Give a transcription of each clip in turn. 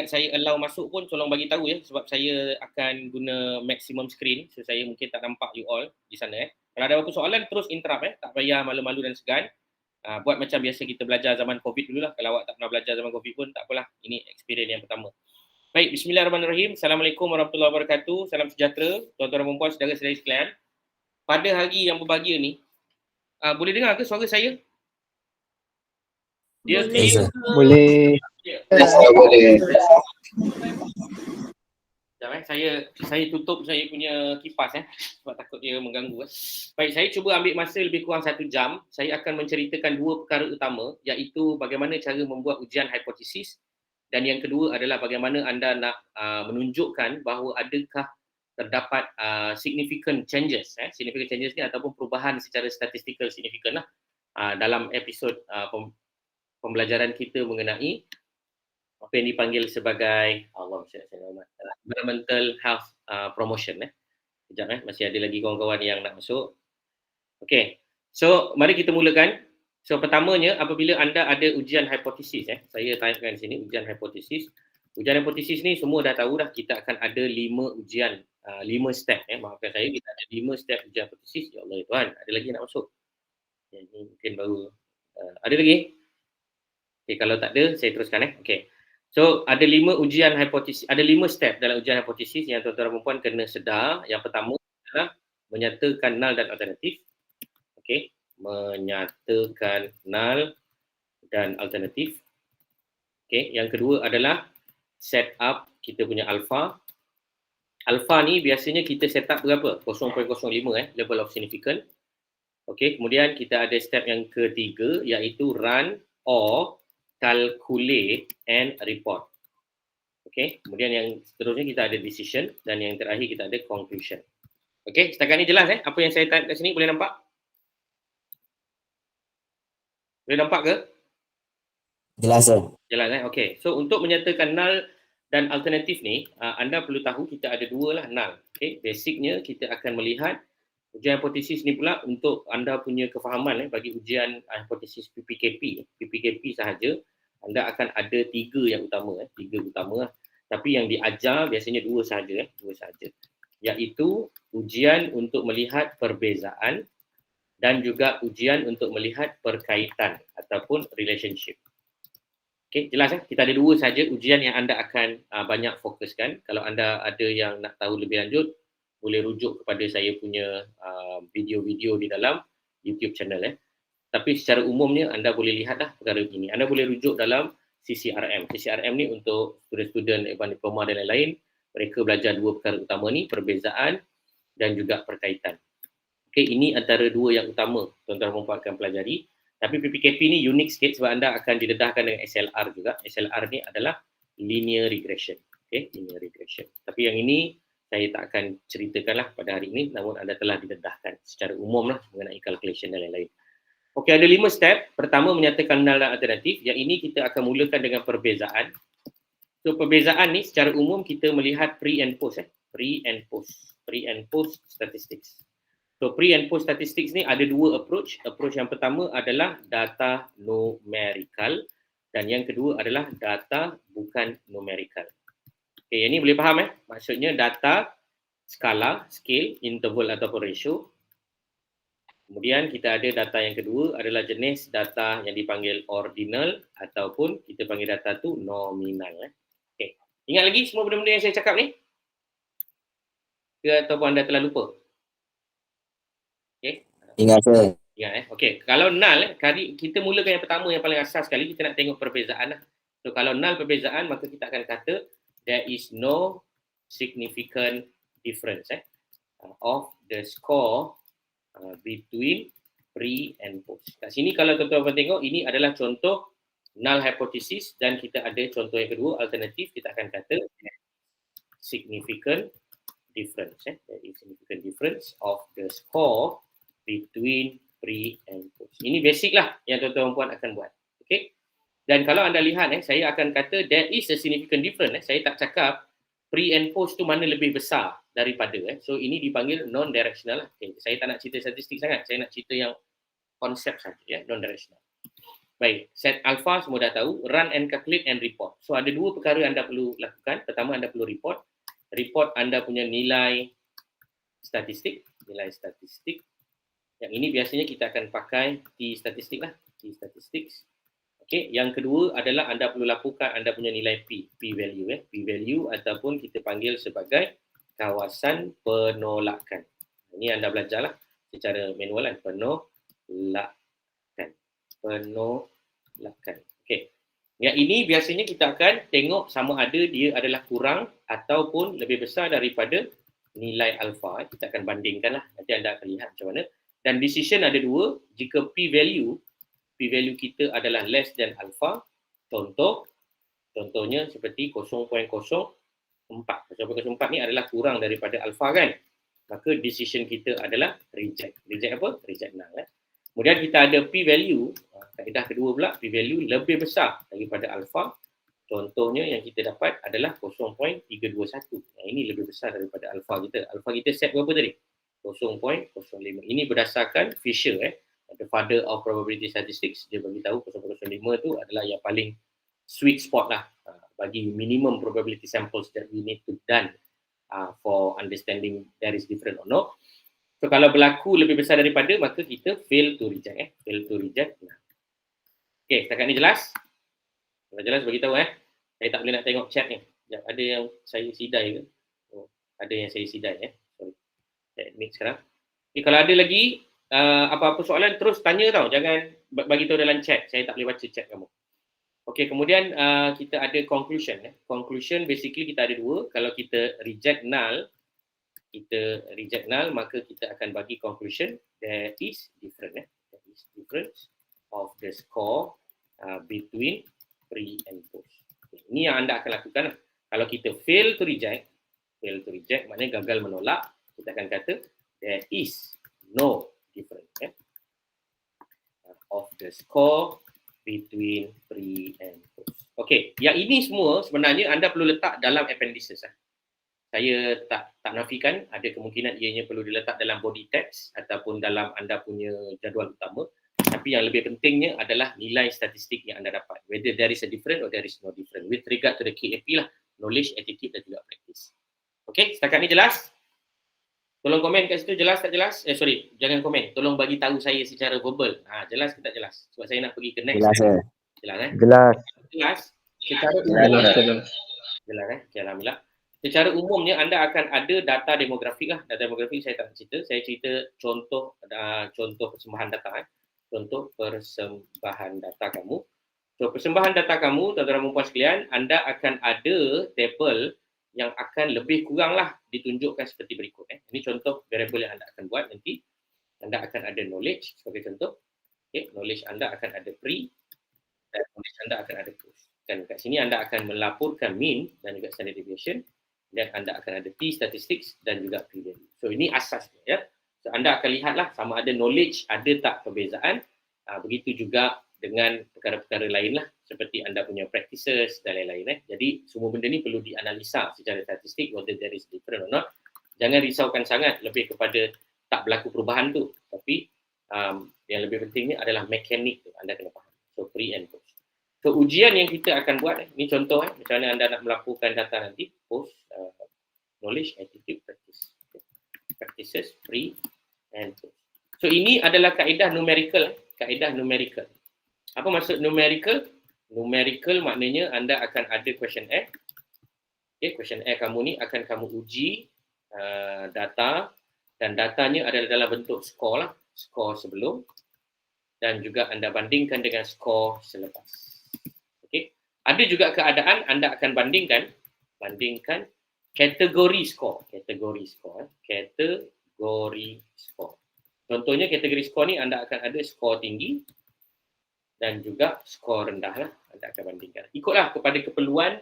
saya allow masuk pun tolong bagi tahu ya, sebab saya akan guna maximum screen, so saya mungkin tak nampak you all di sana. Kalau ada apa-apa soalan terus interrupt, tak payah malu-malu dan segan. Buat macam biasa kita belajar zaman COVID dululah. Kalau awak tak pernah belajar zaman COVID pun tak apalah, ini experience yang pertama. Baik, bismillahirrahmanirrahim. Assalamualaikum warahmatullahi wabarakatuh. Salam sejahtera tuan-tuan dan puan, saudara-saudari sekalian. Pada hari yang berbahagia ni, boleh dengar ke suara saya? Dia clear? Boleh. Boleh. Sekejap, saya tutup saya punya kipas sebab takut dia mengganggu. Baik, saya cuba ambil masa lebih kurang 1 jam. Saya akan menceritakan 2 perkara utama, iaitu bagaimana cara membuat ujian hipotesis, dan yang kedua adalah bagaimana anda nak menunjukkan bahawa adakah terdapat significant changes. Significant changes ni ataupun perubahan secara statistikal signifikan dalam episod pembelajaran kita mengenai apa yang dipanggil sebagai environmental health promotion. Sekejap, masih ada lagi kawan-kawan yang nak masuk. Okey, so mari kita mulakan. So pertamanya, apabila anda ada ujian hipotesis, saya typekan di sini ujian hipotesis. Ujian hipotesis ni semua dah tahu dah, kita akan ada 5 ujian, 5 step. Maafkan saya, kita ada 5 step ujian hipotesis. Ya Allah Tuhan, ada lagi nak masuk? Ini mungkin baru ada lagi? Okay, kalau tak ada, saya teruskan. Okay. So, ada 5 ujian hipotesis, ada 5 step dalam ujian hipotesis yang tuan-tuan dan puan kena sedar. Yang pertama adalah menyatakan null dan alternatif. Okay. Menyatakan null dan alternatif. Okay. Yang kedua adalah set up kita punya alpha. Alpha ni biasanya kita set up berapa? 0.05 level of significance. Okay. Kemudian kita ada step yang ketiga, iaitu run or calculate and report. Okay, kemudian yang seterusnya kita ada decision, dan yang terakhir kita ada conclusion. Okay, setakat ni jelas apa yang saya type kat sini, boleh nampak? Boleh nampak ke? Jelas sir. Jelas okay, so untuk menyatakan null dan alternatif ni, anda perlu tahu kita ada 2 lah null. Okay, basicnya kita akan melihat ujian hipotesis ni pula untuk anda punya kefahaman bagi ujian hipotesis PPKP sahaja, anda akan ada 3 yang utama, 3 utama. Tapi yang diajar biasanya 2 sahaja, 2 sahaja. Iaitu ujian untuk melihat perbezaan dan juga ujian untuk melihat perkaitan ataupun relationship. Okey, jelas kita ada 2 sahaja ujian yang anda akan banyak fokuskan. Kalau anda ada yang nak tahu lebih lanjut, boleh rujuk kepada saya punya video-video di dalam YouTube channel. Tapi secara umumnya anda boleh lihat perkara ini. Anda boleh rujuk dalam CCRM. CCRM ni untuk student-student advanced diploma dan lain-lain. Mereka belajar 2 perkara utama ni, perbezaan dan juga perkaitan. Okey, ini antara 2 yang utama tuan-tuan dan puan akan pelajari. Tapi PPKP ni unik sikit sebab anda akan didedahkan dengan SLR juga. SLR ni adalah linear regression. Okey, linear regression. Tapi yang ini saya tak akan ceritakanlah pada hari ini, namun anda telah didedahkan secara umum mengenai calculation dan lain-lain. Okey, ada 5 step. Pertama, menyatakan null dan alternatif. Yang ini kita akan mulakan dengan perbezaan. So, perbezaan ni secara umum kita melihat pre and post. Pre and post. Pre and post statistics. So, pre and post statistics ni ada 2 approach. Approach yang pertama adalah data numerical, dan yang kedua adalah data bukan numerical. Okay, yang ni boleh faham maksudnya data, skala, scale, interval ataupun ratio. Kemudian kita ada data yang kedua adalah jenis data yang dipanggil ordinal ataupun kita panggil data tu nominal. Okay. Ingat lagi semua benda-benda yang saya cakap ni? Ke ataupun anda telah lupa? Okay. Ingat sir. Ingat okay. Kalau null, kita mulakan yang pertama yang paling asas sekali, kita nak tengok perbezaan. So kalau null perbezaan, maka kita akan kata there is no significant difference of the score between pre and post. Kat sini kalau tuan-tuan tengok, ini adalah contoh null hypothesis, dan kita ada contoh yang kedua, alternatif, kita akan kata significant difference. There is significant difference of the score between pre and post. Ini basic lah yang tuan-tuan puan akan buat. Okay? Dan kalau anda lihat, saya akan kata there is a significant difference. Saya tak cakap pre and post tu mana lebih besar daripada. So ini dipanggil non-directional. Okay. Saya tak nak cerita statistik sangat. Saya nak cerita yang konsep saja, non-directional. Baik, set alpha semua dah tahu, run and calculate and report. So ada dua perkara anda perlu lakukan. Pertama, anda perlu report. Report anda punya nilai statistik. Yang ini biasanya kita akan pakai T-statistik lah. T-statistics. Okey, yang kedua adalah anda perlu laporkan anda punya nilai P-value. P-value ataupun kita panggil sebagai kawasan penolakan. Ini anda belajarlah secara manual kan. Penolakan. Okey. Yang ini biasanya kita akan tengok sama ada dia adalah kurang ataupun lebih besar daripada nilai alpha. Kita akan bandingkan lah. Nanti anda akan lihat macam mana. Dan decision ada dua. Jika P-value kita adalah less than alpha, contohnya seperti 0.04. 0.04 ni adalah kurang daripada alpha kan. Maka decision kita adalah reject. Reject apa? Reject null. Kemudian kita ada P-value, kaedah kedua pula, P-value lebih besar daripada alpha. Contohnya yang kita dapat adalah 0.321. Yang ini lebih besar daripada alpha kita. Alpha kita set berapa tadi? 0.05. Ini berdasarkan Fisher, the father of probability statistics. Dia bagi tahu 0.05 tu adalah yang paling sweet spot lah bagi minimum probability samples that we need to done for understanding there is different or not. So kalau berlaku lebih besar daripada, maka kita fail to reject. Fail to reject. Okay, setakat ni jelas? Kalau jelas beritahu Saya tak boleh nak tengok chat ni. Sekejap, ada yang saya sidai ke? Oh, ada yang saya sidai Sorry. Admit sekarang. Okay, kalau ada lagi apa-apa soalan terus tanya tau. Jangan bagi tahu dalam chat. Saya tak boleh baca chat kamu. Okay, kemudian kita ada conclusion. Conclusion basically kita ada dua. Kalau kita reject null, maka kita akan bagi conclusion there is difference. There is difference of the score between pre and post. Okay, ini yang anda akan lakukan. Kalau kita fail to reject maknanya gagal menolak, kita akan kata there is no difference of the score between pre and post. Okay, yang ini semua sebenarnya anda perlu letak dalam appendices. Saya tak nafikan ada kemungkinan ianya perlu diletak dalam body text ataupun dalam anda punya jadual utama. Tapi yang lebih pentingnya adalah nilai statistik yang anda dapat. Whether there is a difference or there is no difference. With regard to the KAP lah. Knowledge, attitude dan juga practice. Okay, setakat ni jelas? Tolong komen kat situ, jelas tak jelas? Sorry, jangan komen. Tolong bagi tahu saya secara verbal. Jelas ke tak jelas? Sebab saya nak pergi ke next. Jelas Jelas Jelas. Jelas. Secara umum. Jelas. Okay, alhamdulillah. Secara umumnya anda akan ada data demografik lah. Data demografik saya tak cerita. Saya cerita contoh persembahan data. Contoh persembahan data kamu. So persembahan data kamu, tuan-tuan dan puan sekalian, anda akan ada table yang akan lebih kurang lah ditunjukkan seperti berikut. Ini contoh variable yang anda akan buat nanti. Anda akan ada knowledge sebagai contoh. Okay, knowledge anda akan ada pre dan knowledge anda akan ada post. Dan kat sini anda akan melaporkan mean dan juga standard deviation dan anda akan ada T-statistics dan juga P-value. So ini asasnya ya. So, anda akan lihatlah sama ada knowledge ada tak perbezaan. Begitu juga dengan perkara-perkara lain lah seperti anda punya practices dan lain-lain. Jadi semua benda ni perlu dianalisa secara statistik whether there is different or not. Jangan risaukan sangat lebih kepada tak berlaku perubahan tu. Tapi yang lebih pentingnya adalah mekanik tu anda kena faham. So pre and post. So ujian yang kita akan buat ni contoh macam mana anda nak melaporkan data nanti post knowledge, attitude, practice. Practices, pre and post. So ini adalah kaedah numerical. Kaedah numerical. Apa maksud numerical? Numerical maknanya anda akan ada questionnaire. Okay, questionnaire kamu ni akan kamu uji data dan datanya adalah dalam bentuk skor lah. Skor sebelum dan juga anda bandingkan dengan skor selepas. Okay. Ada juga keadaan anda akan bandingkan kategori skor. Kategori skor. Contohnya kategori skor ni anda akan ada skor tinggi dan juga skor rendah lah. Anda akan bandingkan. Ikutlah kepada keperluan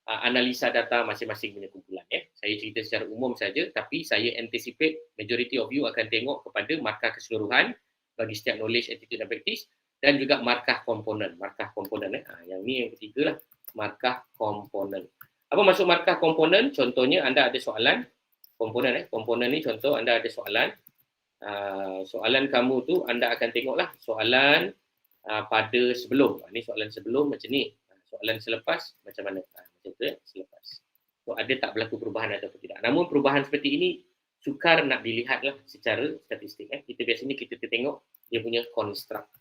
analisa data masing-masing punya kumpulan. Saya cerita secara umum saja tapi saya anticipate majority of you akan tengok kepada markah keseluruhan bagi setiap knowledge, attitude dan practice dan juga markah komponen. Markah komponen. Yang ni yang ketiga lah. Markah komponen. Apa maksud markah komponen? Contohnya anda ada soalan komponen. Komponen ni contoh anda ada soalan. Soalan kamu tu anda akan tengoklah soalan pada sebelum. Ini soalan sebelum macam ni. Soalan selepas macam mana? Macam tu selepas. So ada tak berlaku perubahan ataupun tidak. Namun perubahan seperti ini sukar nak dilihatlah secara statistik. Kita biasanya kita tengok dia punya construct.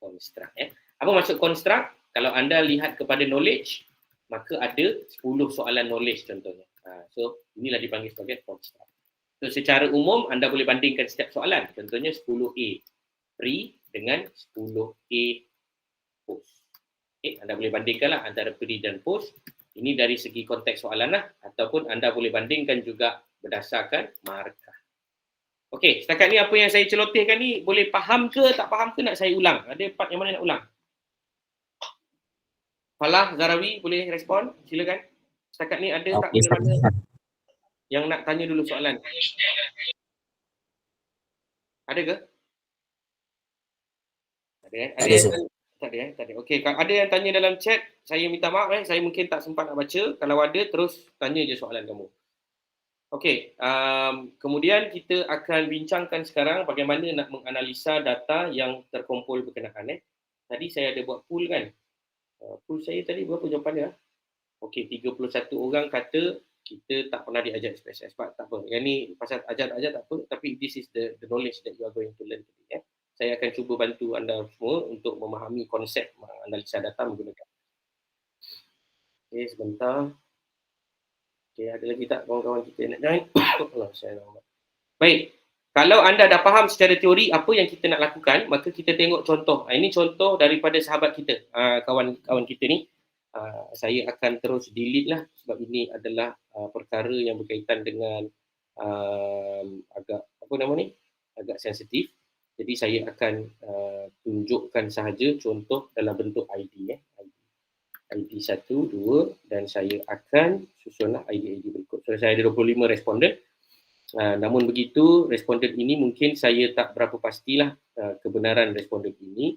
Apa maksud construct? Kalau anda lihat kepada knowledge, maka ada 10 soalan knowledge contohnya. So inilah dipanggil sebagai construct. So secara umum anda boleh bandingkan setiap soalan. Contohnya 10A pre dengan 10A post. Anda boleh bandingkanlah antara pre dan post. Ini dari segi konteks soalan lah. Ataupun anda boleh bandingkan juga berdasarkan markah. Okey, setakat ni apa yang saya celotehkan ni boleh faham ke tak faham ke nak saya ulang? Ada part yang mana nak ulang? Falah, Zarawi boleh respon? Silakan. Setakat ni ada tak mana yang nak tanya dulu soalan? Ada ke? Ada kan? Ada yang tanya? Tak ada. Okey, kalau ada yang tanya dalam chat, saya minta maaf saya mungkin tak sempat nak baca. Kalau ada terus tanya je soalan kamu. Okey, kemudian kita akan bincangkan sekarang bagaimana nak menganalisa data yang terkumpul berkenaan. Tadi saya ada buat poll kan? Poll saya tadi berapa jawapan dia? Okey, 31 orang kata kita tak pernah diajar SPSS. Tak apa. Yang ni pasal ajar tak apa. Tapi this is the knowledge that you are going to learn today. Saya akan cuba bantu anda semua untuk memahami konsep analisa data menggunakan. Okey, sebentar. Okey, ada lagi tak kawan-kawan kita nak join? Baik. Kalau anda dah faham secara teori apa yang kita nak lakukan, maka kita tengok contoh. Ini contoh daripada sahabat kita, kawan-kawan kita ni. Saya akan terus delete lah sebab ini adalah perkara yang berkaitan dengan agak agak sensitif. Jadi saya akan tunjukkan sahaja contoh dalam bentuk ID. ID 1, 2 dan saya akan susunlah ID berikut. So saya ada 25 responden. Namun begitu, responden ini mungkin saya tak berapa pastilah kebenaran responden ini.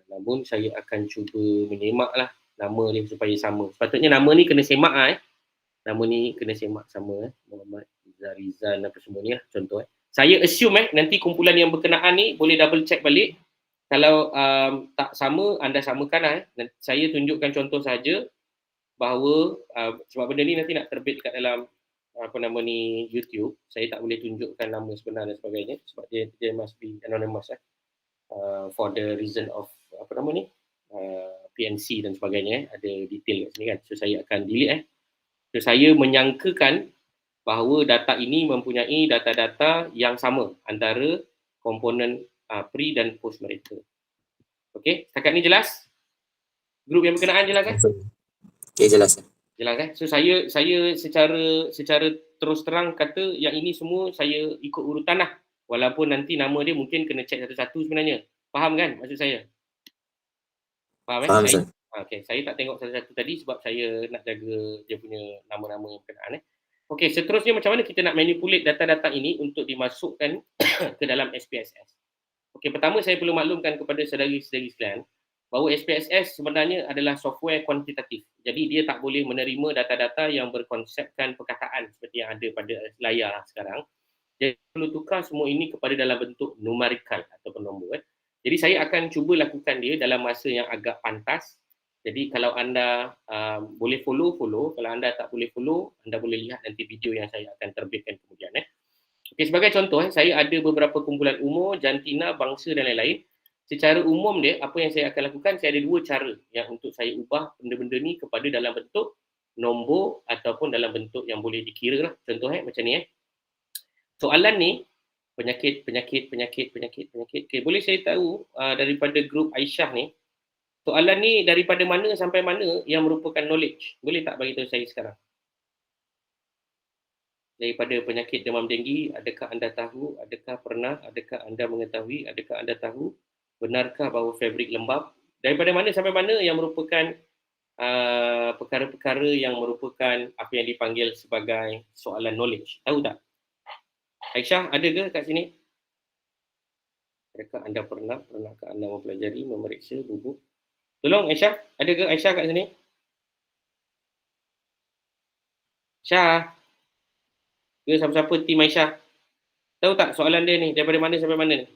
Namun saya akan cuba menyemaklah nama ni supaya sama. Sepatutnya nama ni kena semak Nama ni kena semak sama Muhammad Zarizan apa semua ni lah contoh Saya assume nanti kumpulan yang berkenaan ni boleh double check balik. Kalau tak sama, anda samakan lah. Saya tunjukkan contoh saja bahawa sebab benda ni nanti nak terbit dekat dalam YouTube. Saya tak boleh tunjukkan nama sebenar dan sebagainya sebab dia must be anonymous for the reason of PNC dan sebagainya. Ada detail kat sini kan. So saya akan delete So saya menyangkakan bahawa data ini mempunyai data-data yang sama antara komponen pre dan post mereka. Okey, setakat ni jelas? Grup yang berkenaan jelas kan? Okey, jelas. Jelas kan? So saya secara terus terang kata yang ini semua saya ikut urutan lah. Walaupun nanti nama dia mungkin kena check satu-satu sebenarnya. Faham kan maksud saya? Faham kan? Okay, saya tak tengok satu-satu tadi sebab saya nak jaga dia punya nama-nama yang berkenaan. Okey, seterusnya macam mana kita nak manipulate data-data ini untuk dimasukkan ke dalam SPSS. Okey, pertama saya perlu maklumkan kepada saudari-saudari sekalian bahawa SPSS sebenarnya adalah software kuantitatif. Jadi dia tak boleh menerima data-data yang berkonsepkan perkataan seperti yang ada pada layar sekarang. Jadi perlu tukar semua ini kepada dalam bentuk numerikal ataupun nombor. Jadi saya akan cuba lakukan dia dalam masa yang agak pantas. Jadi kalau anda boleh follow. Kalau anda tak boleh follow, anda boleh lihat nanti video yang saya akan terbitkan kemudian. Okey, sebagai contoh, saya ada beberapa kumpulan umur, jantina, bangsa dan lain-lain. Secara umum dia, apa yang saya akan lakukan, saya ada dua cara yang untuk saya ubah benda-benda ni kepada dalam bentuk nombor ataupun dalam bentuk yang boleh dikira lah. Contoh macam ni Soalan ni, penyakit. Okey, boleh saya tahu daripada grup Aisyah ni, soalan ni daripada mana sampai mana yang merupakan knowledge? Boleh tak bagi tahu saya sekarang? Daripada penyakit demam denggi, adakah anda tahu? Adakah pernah? Adakah anda mengetahui? Adakah anda tahu? Benarkah bahawa fabrik lembab? Daripada mana sampai mana yang merupakan perkara-perkara yang merupakan apa yang dipanggil sebagai soalan knowledge? Tahu tak? Aisyah, ada ke kat sini? Adakah anda pernahkah anda mempelajari, memeriksa, bubuk? Tolong Aisyah, ada ke Aisyah kat sini? Syah. Ke siapa-siapa tim Aisyah? Tahu tak soalan dia ni daripada mana sampai mana ni?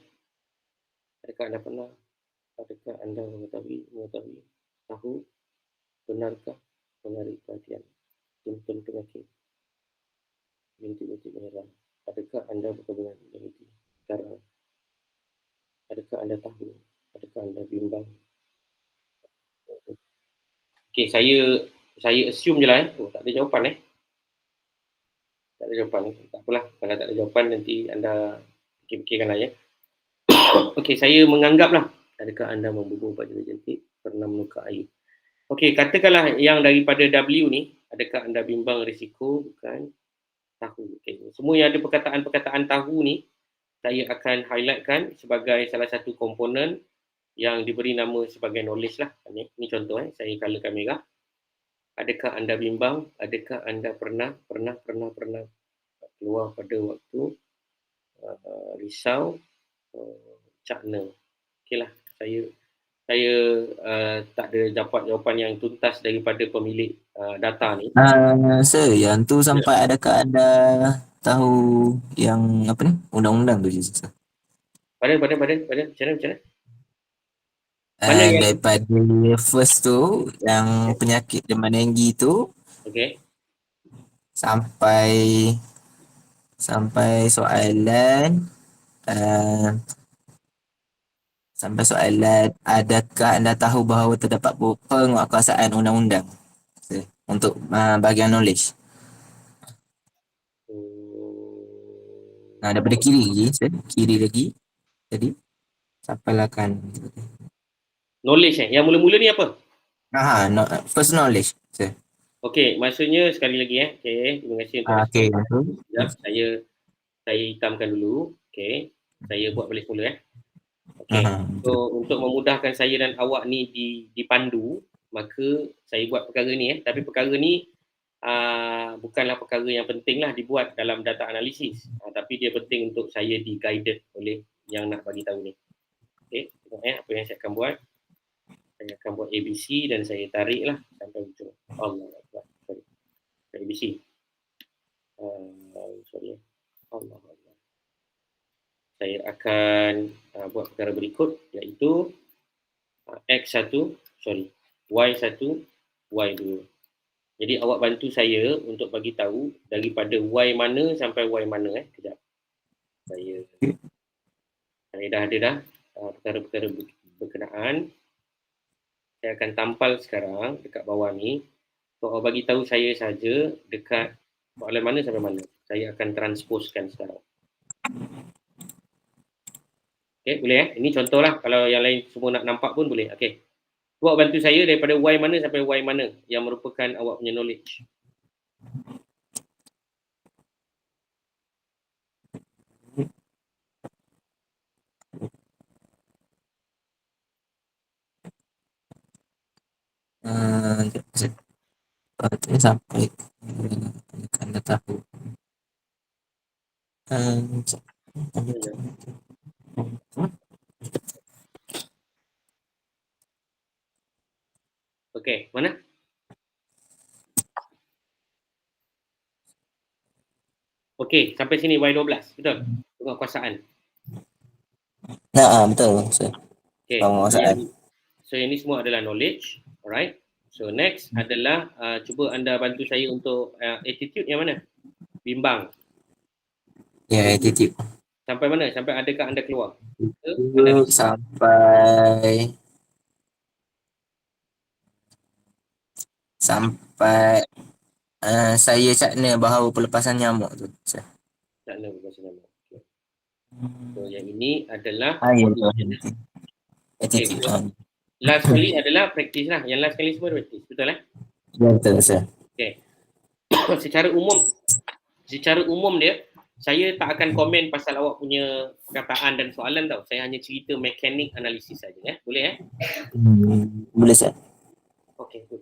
Adakah anda pernah Adakah anda mengetahui tahu benarkah menarik perhatian simptom penyakit bintik-bintik merah? Adakah anda berhubungan dengan itu sekarang? Adakah anda tahu? Adakah anda bimbang? Okey, saya assume je lah. Oh, tak ada jawapan Tak ada jawapan. Tak apalah. Kalau tak ada jawapan nanti anda fikir-fikirkanlah ya. Okey, saya menganggaplah. Adakah anda membubuh baju cantik? Pernah menukar air? Okey, katakanlah yang daripada W ni, adakah anda bimbang risiko? Bukan. Tahu. Okey. Semua yang ada perkataan-perkataan tahu ni, saya akan highlightkan sebagai salah satu komponen yang diberi nama sebagai knowledge lah. Ini contoh saya colorkan merah. Adakah anda bimbang? Adakah anda pernah keluar pada waktu risau, cakna? Okeylah, saya tak ada dapat jawapan yang tuntas daripada pemilik data ni. Sir, yang tu sampai adakah anda tahu yang apa ni? Undang-undang tu je, sir. Macam mana? Mana yang Daripada first tu, yang penyakit demam denggi tu, okey. sampai soalan adakah anda tahu bahawa terdapat penguatkuasaan undang-undang, sir, untuk bahagian knowledge. Daripada kiri lagi, sir. Kiri lagi tadi sampailah kan. Knowledge Yang mula-mula ni apa? First knowledge, sir. Okey, maksudnya sekali lagi Okey, terima kasih untuk Okey, respon. Sekejap, saya hitamkan dulu. Okey. Saya buat balik semula Okey. So untuk memudahkan saya dan awak ni dipandu, maka saya buat perkara ni tapi perkara ni bukanlah perkara yang penting lah dibuat dalam data analisis. Tapi dia penting untuk saya di-guided oleh yang nak bagi tahu ni. Okey, tengok apa yang saya akan buat. Saya akan buat ABC dan saya tariklah sampai hujung. Allah Akbar. Sorry. ABC. Sorry. Allah. Saya akan buat perkara berikut, iaitu X1, Y1, Y2. Jadi awak bantu saya untuk bagi tahu daripada Y mana sampai Y mana Kejap. Saya dah ada perkara-perkara berkenaan. Saya akan tampal sekarang dekat bawah ni. So, awak bagi tahu saya saja dekat soalan mana sampai mana. Saya akan transposkan sekarang. Okey, boleh Ini contohlah. Kalau yang lain semua nak nampak pun boleh. Okey. Awak bantu saya daripada Y mana sampai Y mana yang merupakan awak punya knowledge. Sampai anda tahu. Okey, mana? Okey, sampai sini Y12, betul? Penguatkuasaan. Betul, sir. Okey. Penguatkuasaan. So ini semua adalah knowledge, alright? So next adalah cuba anda bantu saya untuk attitude yang mana? Bimbang. Ya, attitude. Sampai mana? Sampai adakah anda keluar? Sampai saya cakna bahawa pelepasan nyamuk tu. Cakna pelepasan nyamuk. Okay. So yang ini adalah attitude. So, last kali adalah practice lah. Yang last kali semua practice. Betul Ya, betul, sir. Okay. Secara umum dia, saya tak akan komen pasal awak punya perkataan dan soalan tau. Saya hanya cerita mekanik analisis saja. Boleh Boleh, sir. Okay, good.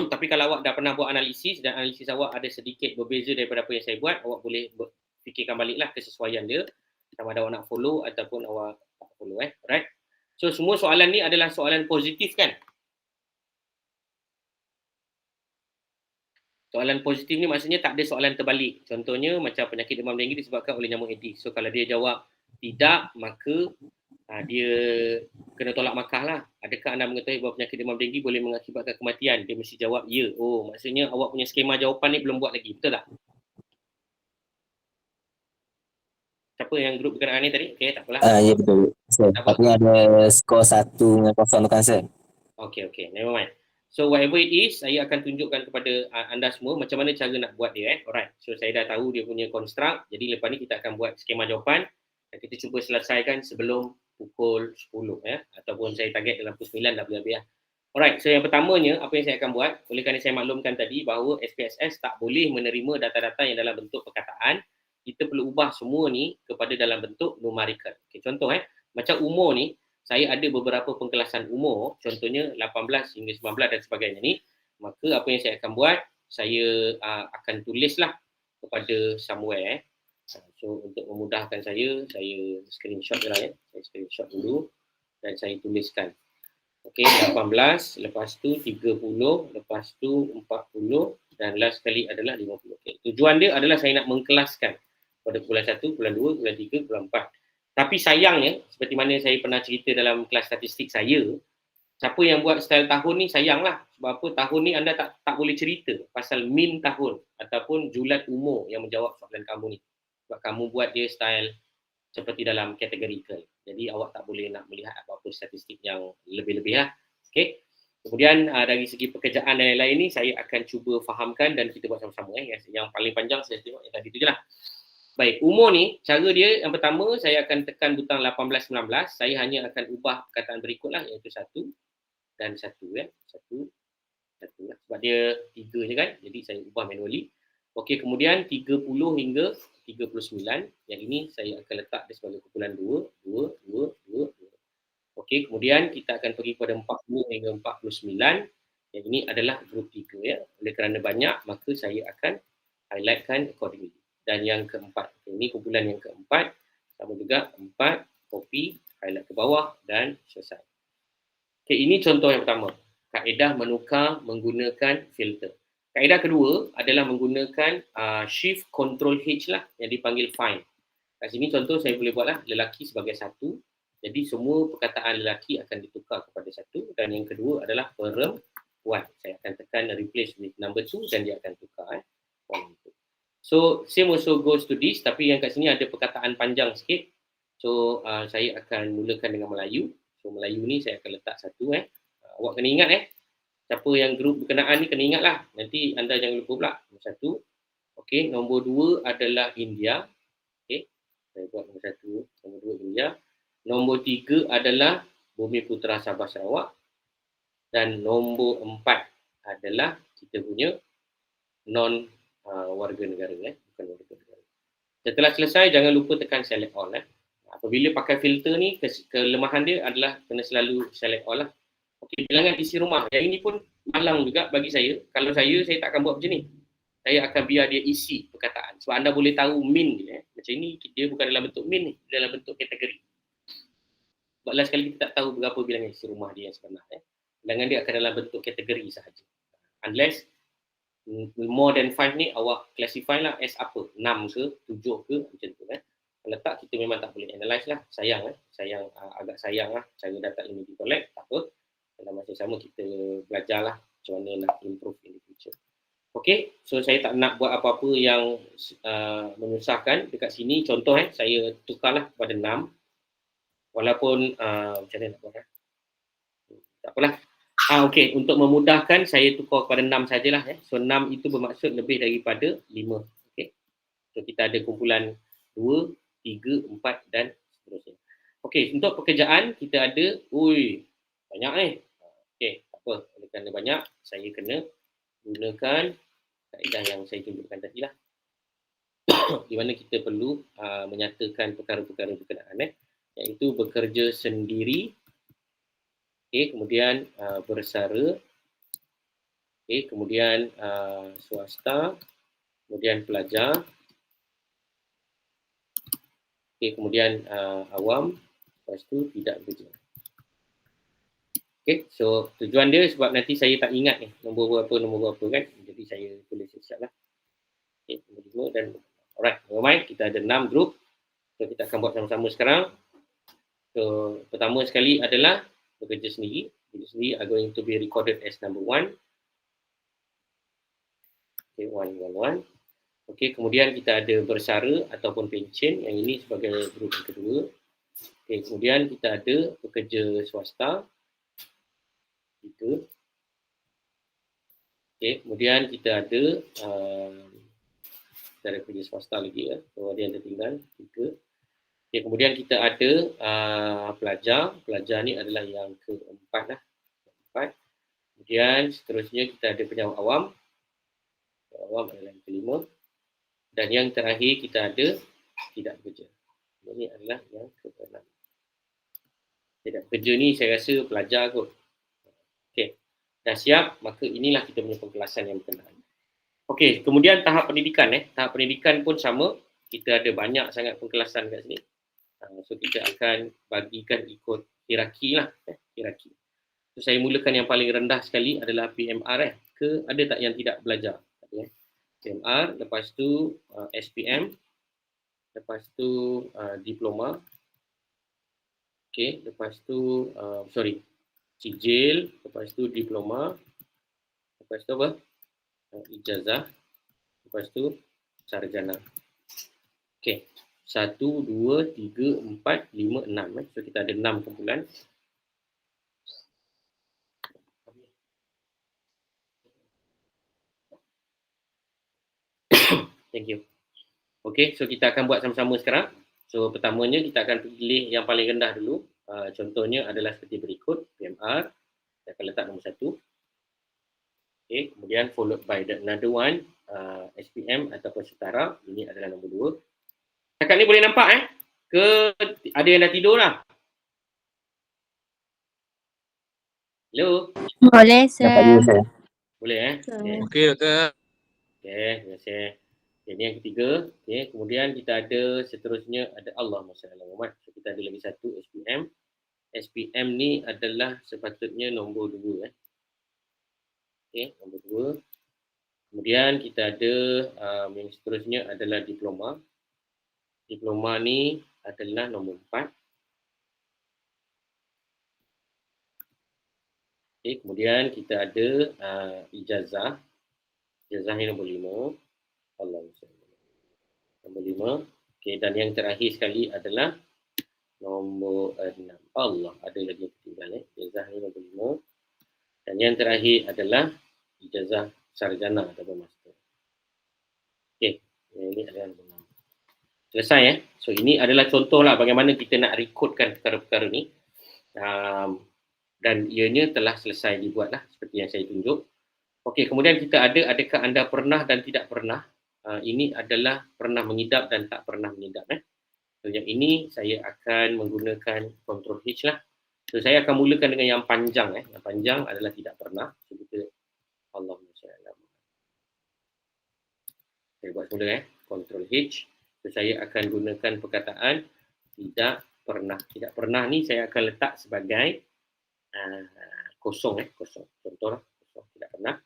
Tapi kalau awak dah pernah buat analisis dan analisis awak ada sedikit berbeza daripada apa yang saya buat, awak boleh fikirkan baliklah kesesuaian dia. Sama ada awak nak follow ataupun awak tak follow. Alright. So semua soalan ni adalah soalan positif kan? Soalan positif ni maksudnya tak ada soalan terbalik. Contohnya macam penyakit demam denggi disebabkan oleh nyamuk Aedes. So kalau dia jawab tidak, maka dia kena tolak makkah lah. Adakah anda mengetahui bahawa penyakit demam denggi boleh mengakibatkan kematian? Dia mesti jawab ya. Oh, maksudnya awak punya skema jawapan ni belum buat lagi, betul tak? Siapa yang grup berkenaan ni tadi? Okay, tak apalah. Ya betul. Sir. Tak apa. Tapi ada skor 1-0 tu kan, Sir? Okay, never mind. So whatever it is, saya akan tunjukkan kepada anda semua macam mana cara nak buat dia. Alright, so saya dah tahu dia punya construct. Jadi lepas ni kita akan buat skema jawapan dan kita cuba selesaikan sebelum pukul 10 ataupun saya target dalam pukul 9 dah boleh habis. Alright, so yang pertamanya apa yang saya akan buat, oleh kerana saya maklumkan tadi bahawa SPSS tak boleh menerima data-data yang dalam bentuk perkataan, kita perlu ubah semua ni kepada dalam bentuk numerical. Okay, contoh macam umur ni, saya ada beberapa pengkelasan umur, contohnya 18 hingga 19 dan sebagainya ni, maka apa yang saya akan buat, saya akan tulislah kepada somewhere. So untuk memudahkan saya screenshot je lah saya screenshot dulu dan saya tuliskan. Okey, 18, lepas tu 30, lepas tu 40 dan last sekali adalah 50. Okay. Tujuan dia adalah saya nak mengkelaskan pada bulan 1, bulan 2, bulan 3, bulan 4. Tapi sayangnya, seperti mana saya pernah cerita dalam kelas statistik saya, siapa yang buat style tahun ni sayanglah. Sebab apa, tahun ni anda tak boleh cerita pasal min tahun ataupun julat umur yang menjawab soalan kamu ni. Sebab kamu buat dia style seperti dalam categorical. Jadi awak tak boleh nak melihat apa-apa statistik yang lebih-lebih lah. Okay. Kemudian dari segi pekerjaan dan lain-lain ni saya akan cuba fahamkan dan kita buat sama-sama. Yang paling panjang saya tengok yang tadi tu je lah. Baik, umur ni cara dia yang pertama saya akan tekan butang 18-19. Saya hanya akan ubah perkataan berikut lah, iaitu 1 dan 1 1 lah. Sebab dia 3 je kan. Jadi saya ubah manually. Okey, kemudian 30 hingga 39. Yang ini saya akan letak dia sebagai kumpulan 2, 2, 2, 2, 2. Okey, kemudian kita akan pergi pada 40 hingga 49. Yang ini adalah grup 3 Oleh kerana banyak, maka saya akan highlightkan accordingly. Dan yang keempat, ini kumpulan yang keempat, sama juga 4, copy, highlight ke bawah dan selesai. Okay, ini contoh yang pertama. Kaedah menukar menggunakan filter. Kaedah kedua adalah menggunakan shift control H lah yang dipanggil find. Kat sini contoh saya boleh buatlah lelaki sebagai 1. Jadi semua perkataan lelaki akan ditukar kepada 1 dan yang kedua adalah perempuan. Saya akan tekan replace with number 2 dan dia akan tukar So same also goes to this, tapi yang kat sini ada perkataan panjang sikit. So saya akan mulakan dengan Melayu. So Melayu ni saya akan letak 1 Awak kena ingat siapa yang grup berkenaan ni kena ingat lah. Nanti anda jangan lupa pula. Nombor 1. Okey, nombor 2 adalah India. Okey, saya buat nombor 1. Nombor 2 India. Nombor 3 adalah Bumi Putera Sabah Sarawak. Dan nombor 4 adalah kita punya non warga negara bukan warga negara. Setelah selesai jangan lupa tekan select all Apabila pakai filter ni kelemahan dia adalah kena selalu select all lah. Okey, bilangan isi rumah. Yang ini pun malang juga bagi saya. Kalau saya tak akan buat macam ni. Saya akan biar dia isi perkataan. Sebab anda boleh tahu min dia. Macam ini dia bukan dalam bentuk min ni, dalam bentuk kategori. Sebab last kali kita tak tahu berapa bilangan isi rumah dia yang sebenar. Bilangan dia akan dalam bentuk kategori sahaja. Unless more than 5 ni awak classify lah as apa, 6 ke 7 ke macam tu letak kita memang tak boleh analyse lah. Sayang agak sayang lah cara data ini di collect. Tak apa, dalam masa sama kita belajar lah macam mana nak improve in the future. Okay, so saya tak nak buat apa-apa yang menyusahkan dekat sini. Contoh saya tukarlah kepada 6 walaupun macam mana nak buat tak apalah. Okey, untuk memudahkan saya tukar kepada 6 sajalah So 6 itu bermaksud lebih daripada 5. Okey. So kita ada kumpulan 2, 3, 4 dan seterusnya. Okey, untuk pekerjaan kita ada banyak Okey, tak apa. Oleh kerana banyak, saya kena gunakan kaedah yang saya tunjukkan tadi lah. Di mana kita perlu menyatakan perkara-perkara berkenaan iaitu bekerja sendiri. Okay, kemudian bersara, okay, kemudian swasta, kemudian pelajar, okay, kemudian awam, lepas tu tidak bekerja. Okay, so tujuan dia sebab nanti saya tak ingat nombor berapa kan, jadi saya tulis siap lah. Okay, nombor 5 dan alright, never mind, kita ada 6 grup. So kita akan buat sama-sama sekarang. So, pertama sekali adalah bekerja sendiri. Bekerja sendiri are going to be recorded as number 1. Okay, 111. Okey, kemudian kita ada bersara ataupun pencen, yang ini sebagai grup yang kedua. Okey, kemudian kita ada pekerja swasta, 3. Okey, kemudian kita ada pekerja swasta lagi ya. So, ada yang tertinggal, 3. Okey, kemudian kita ada pelajar. Pelajar ni adalah yang keempat lah. 4. Kemudian seterusnya kita ada pejabat awam. Pejabat awam adalah yang kelima. Dan yang terakhir kita ada tidak bekerja. Ini adalah yang ke-6. Tidak bekerja ni saya rasa pelajar kot. Okey, dah siap, maka inilah kita punya pengkelasan yang berkenaan. Okey, kemudian tahap pendidikan. Tahap pendidikan pun sama. Kita ada banyak sangat pengkelasan kat sini. So kita akan bagikan ikut hierarki lah. Hierarki. So saya mulakan yang paling rendah sekali adalah PMR. Ke ada tak yang tidak belajar? PMR, lepas tu SPM, lepas tu diploma. Okey, lepas tu sijil, lepas tu diploma, lepas tu apa? Ijazah, lepas tu sarjana. Okey, 1, 2, 3, 4, 5, 6. So kita ada 6 kumpulan. Thank you. Okey, so kita akan buat sama-sama sekarang. So pertamanya kita akan pilih yang paling rendah dulu. Contohnya adalah seperti berikut, PMR. Saya akan letak nombor 1. Okey, kemudian followed by another one, SPM ataupun setara. Ini adalah nombor 2. Setakat ni boleh nampak Ke ada yang dah tidur lah? Hello? Boleh, Dapat Sir. dulu saya. Boleh Okay. Okey, Doktor. Okay, terima kasih. Ini yang ketiga. Okay, kemudian kita ada seterusnya ada Allahumma salli ala Muhammad. So, kita ada lagi satu SPM. SPM ni adalah sepatutnya nombor 2. Okay, nombor 2. Kemudian kita ada yang seterusnya adalah diploma. Diploma ni adalah nombor 4. Okay, kemudian kita ada ijazah. Ijazah ni nombor 5. Nombor 5. Okay, dan yang terakhir sekali adalah nombor 6. Allah, ada lagi yang tinggal. Ijazah ni nombor 5. Dan yang terakhir adalah ijazah sarjana ataupun master. Okay, ini adalah nombor 6. Selesai So ini adalah contohlah bagaimana kita nak rekodkan perkara-perkara ni. Dan ianya telah selesai dibuatlah seperti yang saya tunjuk. Okey, kemudian kita ada adakah anda pernah dan tidak pernah. Ini adalah pernah mengidap dan tak pernah mengidap. So yang ini saya akan menggunakan control H lah. So saya akan mulakan dengan yang panjang. Yang panjang adalah tidak pernah. So kita Allahumma salli ala Muhammad. Saya buat semula control H. So saya akan gunakan perkataan tidak pernah. Tidak pernah ni saya akan letak sebagai kosong. Kosong. Contohlah kosong. Tidak pernah.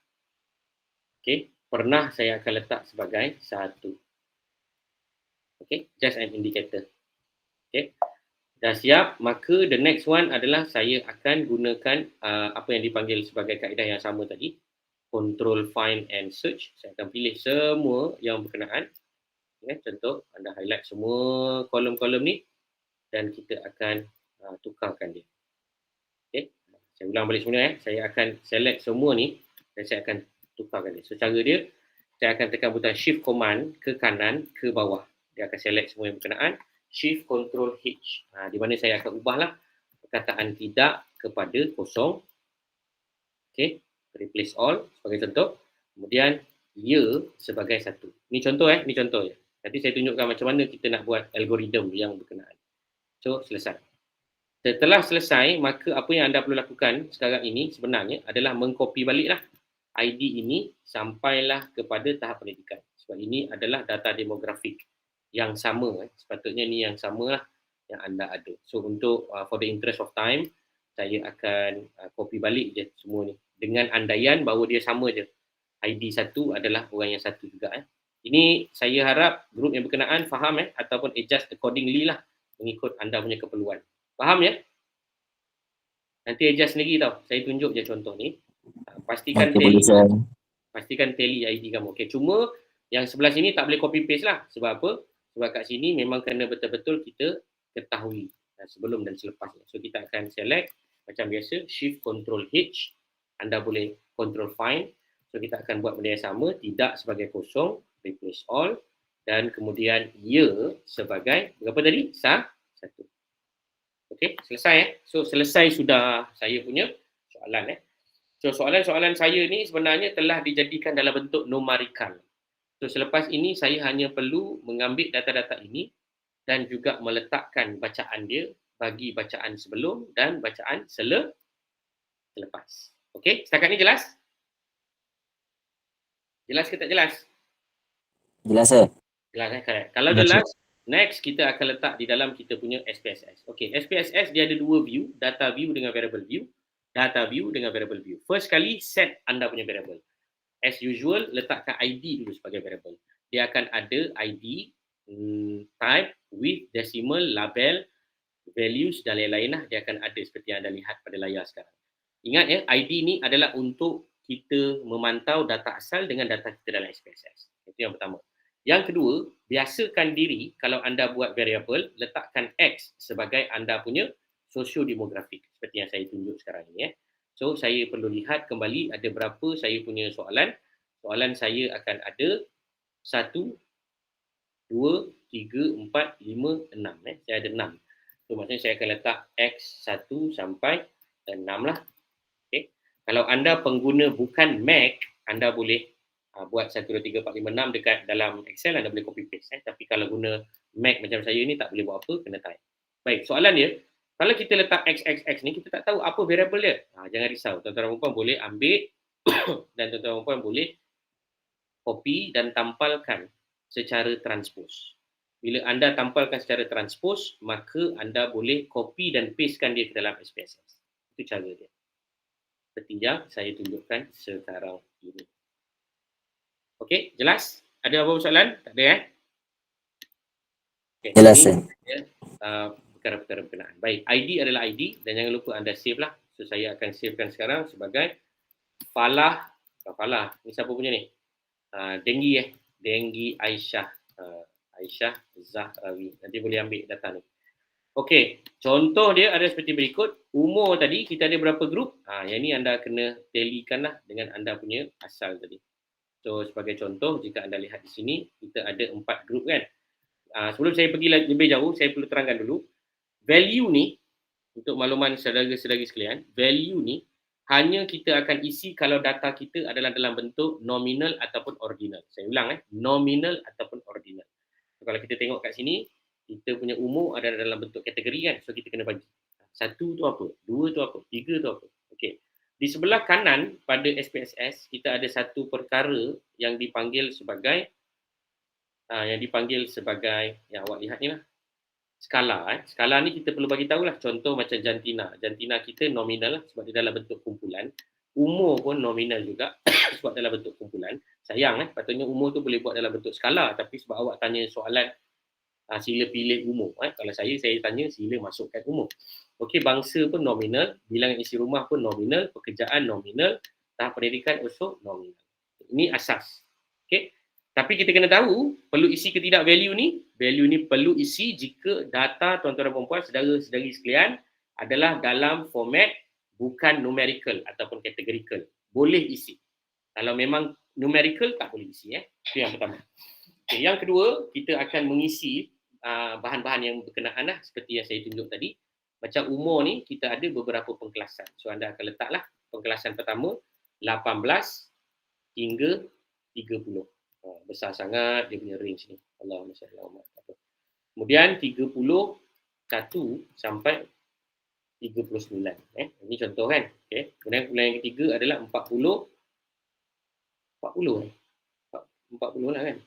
Okey, pernah saya akan letak sebagai 1. Okey, just an indicator. Okey, dah siap. Maka the next one adalah saya akan gunakan apa yang dipanggil sebagai kaedah yang sama tadi. Control, find and search. Saya akan pilih semua yang berkenaan. Contoh, anda highlight semua kolom-kolom ni dan kita akan tukarkan dia. Okey, saya ulang balik semula. Saya akan select semua ni dan saya akan tukarkan dia. So cara dia, saya akan tekan butang shift command ke kanan, ke bawah. Dia akan select semua yang berkenaan. Shift control H. Di mana saya akan ubahlah perkataan tidak kepada kosong. Okey, replace all sebagai contoh. Kemudian ya sebagai 1. Ni contoh ni contoh je. Nanti saya tunjukkan macam mana kita nak buat algoritma yang berkenaan. So selesai. Setelah selesai, maka apa yang anda perlu lakukan sekarang ini sebenarnya adalah mengcopy baliklah ID ini sampailah kepada tahap pendidikan. Sebab ini adalah data demografik yang sama. Sepatutnya ni yang samalah yang anda ada. So untuk for the interest of time, saya akan copy balik je semua ni. Dengan andaian bahawa dia sama je. ID 1 adalah orang yang 1 juga. Ini saya harap grup yang berkenaan faham ataupun adjust accordingly lah mengikut anda punya keperluan. Faham ya? Nanti adjust sendiri tau. Saya tunjuk je contoh ni. Pastikan Okey, boleh saya. tally ID kamu. Okey, cuma yang sebelah sini tak boleh copy paste lah. Sebab apa? Sebab kat sini memang kena betul-betul kita ketahui sebelum dan selepas. So kita akan select macam biasa, Shift Control H. Anda boleh Control Find. So kita akan buat benda yang sama, tidak sebagai kosong, replace all, dan kemudian ya sebagai berapa tadi? Satu. Okey, selesai. So selesai sudah saya punya soalan. So soalan-soalan saya ni sebenarnya telah dijadikan dalam bentuk numerical. So selepas ini saya hanya perlu mengambil data-data ini dan juga meletakkan bacaan dia bagi bacaan sebelum dan bacaan selepas. Okey, setakat ni jelas? Jelas ke tak jelas? Jelas sir. Jelas correct. Kalau Jelas, jelas, next kita akan letak di dalam kita punya SPSS. Okey, SPSS dia ada dua view, data view dengan variable view. Data view dengan variable view. First kali set anda punya variable. As usual, letakkan ID dulu sebagai variable. Dia akan ada ID, type, width, decimal, label, values dan lain-lain lah. Dia akan ada seperti yang anda lihat pada layar sekarang. Ingat ya, ID ni adalah untuk kita memantau data asal dengan data kita dalam SPSS. Itu yang pertama. Yang kedua, biasakan diri kalau anda buat variable, letakkan X sebagai anda punya sosiodemografik seperti yang saya tunjuk sekarang ini. So, saya perlu lihat kembali ada berapa saya punya soalan. Soalan saya akan ada 1, 2, 3, 4, 5, 6. Saya ada 6. So, maksudnya saya akan letak X1 sampai 6 lah. Okay. Kalau anda pengguna bukan Mac, anda boleh buat 1, 2, 3, 4, 5, 6 dekat dalam Excel, anda boleh copy paste. Tapi kalau guna Mac macam saya ni tak boleh buat apa, kena type. Baik, soalan dia, kalau kita letak XXX ni, kita tak tahu apa variable dia. Jangan risau, tuan-tuan dan puan boleh ambil dan tuan-tuan dan puan boleh copy dan tampalkan secara transpose. Bila anda tampalkan secara transpose, maka anda boleh copy dan pastekan dia ke dalam SPSS. Itu cara dia. Seperti yang saya tunjukkan sekarang ini. Okey, jelas? Ada apa-apa soalan? Tak ada Okay, jelas sir. Perkara-perkara berkenaan. Baik, ID adalah ID dan jangan lupa anda save lah. So saya akan savekan sekarang sebagai Falah. Ni siapa punya ni? Denggi Aisyah. Aisyah Zahrawi. Nanti boleh ambil data ni. Okey, contoh dia ada seperti berikut. Umur tadi kita ada berapa grup? Yang ni anda kena tallykan lah dengan anda punya asal tadi. So sebagai contoh, jika anda lihat di sini, kita ada 4 grup kan. Sebelum saya pergi lebih jauh, saya perlu terangkan dulu. Value ni, untuk makluman saudara-saudari sekalian, value ni hanya kita akan isi kalau data kita adalah dalam bentuk nominal ataupun ordinal. Saya ulang nominal ataupun ordinal. So, kalau kita tengok kat sini, kita punya umur adalah dalam bentuk kategori kan. So kita kena bagi. 1 tu apa? 2 tu apa? 3 tu apa? Okey. Di sebelah kanan pada SPSS, kita ada satu perkara yang dipanggil sebagai yang awak lihat ni lah. Skala. Skala ni kita perlu bagi tahulah. Contoh macam jantina. Jantina kita nominal lah sebab dia dalam bentuk kumpulan. Umur pun nominal juga sebab dalam bentuk kumpulan. Sayang patutnya umur tu boleh buat dalam bentuk skala, tapi sebab awak tanya soalan sila pilih umur. Kalau saya tanya sila masukkan umur. Okey, bangsa pun nominal, bilangan isi rumah pun nominal, pekerjaan nominal, tahap pendidikan also nominal. Ini asas. Okey. Tapi kita kena tahu, perlu isi ke tidak value ni? Value ni perlu isi jika data tuan-tuan dan puan-puan, saudara-saudari sekalian adalah dalam format bukan numerical ataupun categorical. Boleh isi. Kalau memang numerical, tak boleh isi. Itu yang pertama. Okay, yang kedua, kita akan mengisi bahan-bahan yang berkenaan lah, seperti yang saya tunjuk tadi. Macam umur ni, kita ada beberapa pengkelasan. So, anda akan letaklah pengkelasan pertama, 18 hingga 30. Besar sangat dia punya range ni. Allahumma salli ala Muhammad. Kemudian 31 sampai 39. Ini contoh kan. Okay. Kemudian yang ketiga adalah 40 lah kan.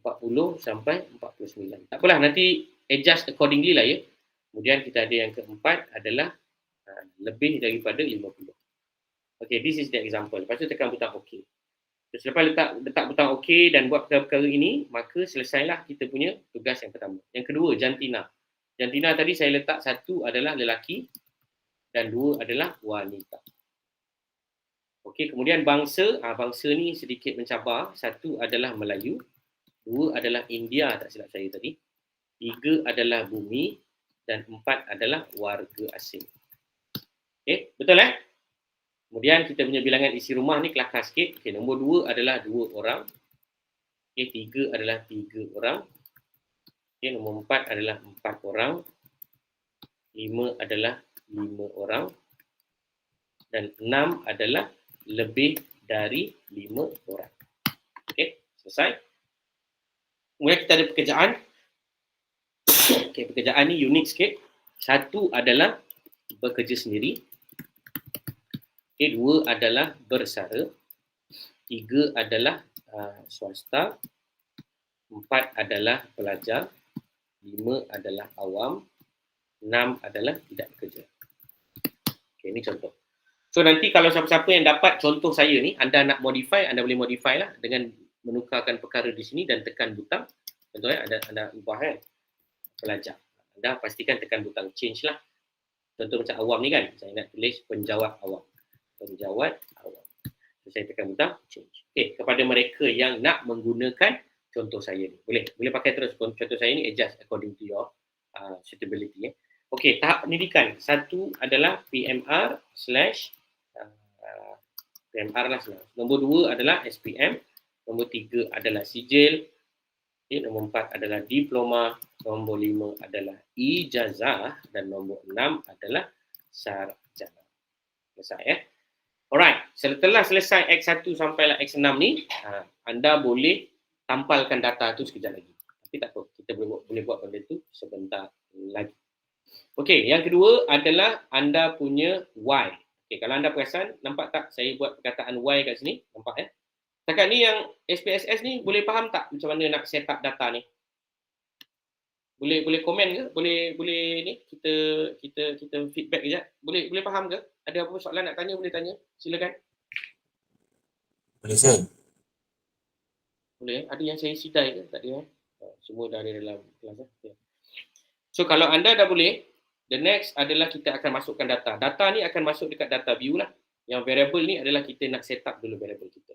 40 sampai 49. Tak apalah, nanti adjust accordingly lah ya. Kemudian kita ada yang keempat adalah lebih daripada 50. Okay, this is the example. Lepas tu tekan butang OK. Selepas letak butang OK dan buat perkara-perkara ini, maka selesailah kita punya tugas yang pertama. Yang kedua, jantina. Jantina tadi saya letak 1 adalah lelaki dan 2 adalah wanita. Okey, kemudian bangsa, bangsa ni sedikit mencabar. 1 adalah Melayu, 2 adalah India, tak silap saya tadi. 3 adalah bumi dan 4 adalah warga asing. Okey, betul Kemudian kita punya bilangan isi rumah ni kelakar sikit. Okey, nombor 2 adalah 2 orang. Okey, 3 adalah 3 orang. Okey, nombor 4 adalah 4 orang. 5 adalah 5 orang. Dan 6 adalah lebih dari 5 orang. Okey, selesai. Kemudian kita ada pekerjaan. Okey, pekerjaan ni unik sikit. 1 adalah bekerja sendiri. Okay, 2 adalah bersara, 3 adalah swasta, 4 adalah pelajar, 5 adalah awam, 6 adalah tidak bekerja. Okay, ini contoh. So nanti kalau siapa-siapa yang dapat contoh saya ni, anda nak modify, anda boleh modify lah dengan menukarkan perkara di sini dan tekan butang. Contohnya anda ubah pelajar. Anda pastikan tekan butang change lah. Contoh macam awam ni kan, saya nak tulis penjawat awam. Penjawat awam. So, saya tekan butang change. Okey, kepada mereka yang nak menggunakan contoh saya ni. Boleh pakai terus contoh saya ni, adjust according to your suitability. Okey, tahap pendidikan. 1 adalah PMR/ PMR lah. Nombor 2 adalah SPM. Nombor 3 adalah sijil. Okay, nombor 4 adalah diploma. Nombor 5 adalah ijazah. Dan nombor 6 adalah sarjana. Selesai Alright, setelah selesai X1 sampailah X6 ni, anda boleh tampalkan data tu sekejap lagi. Tapi tak apa, kita boleh buat benda tu sebentar lagi. Okey, yang kedua adalah anda punya Y. Okey, kalau anda perasan, nampak tak saya buat perkataan Y kat sini? Nampak Setakat ni yang SPSS ni boleh faham tak macam mana nak set up data ni? Boleh komen ke? Boleh ni kita feedback kejap. Boleh faham ke? Ada apa soalan nak tanya boleh tanya. Silakan. Boleh sir. Boleh. Ada yang saya sidai ke? Tak ada semua dah ada dalam kelas Okay. So kalau anda dah boleh, the next adalah kita akan masukkan data. Data ni akan masuk dekat data view lah. Yang variable ni adalah kita nak set up dulu variable kita.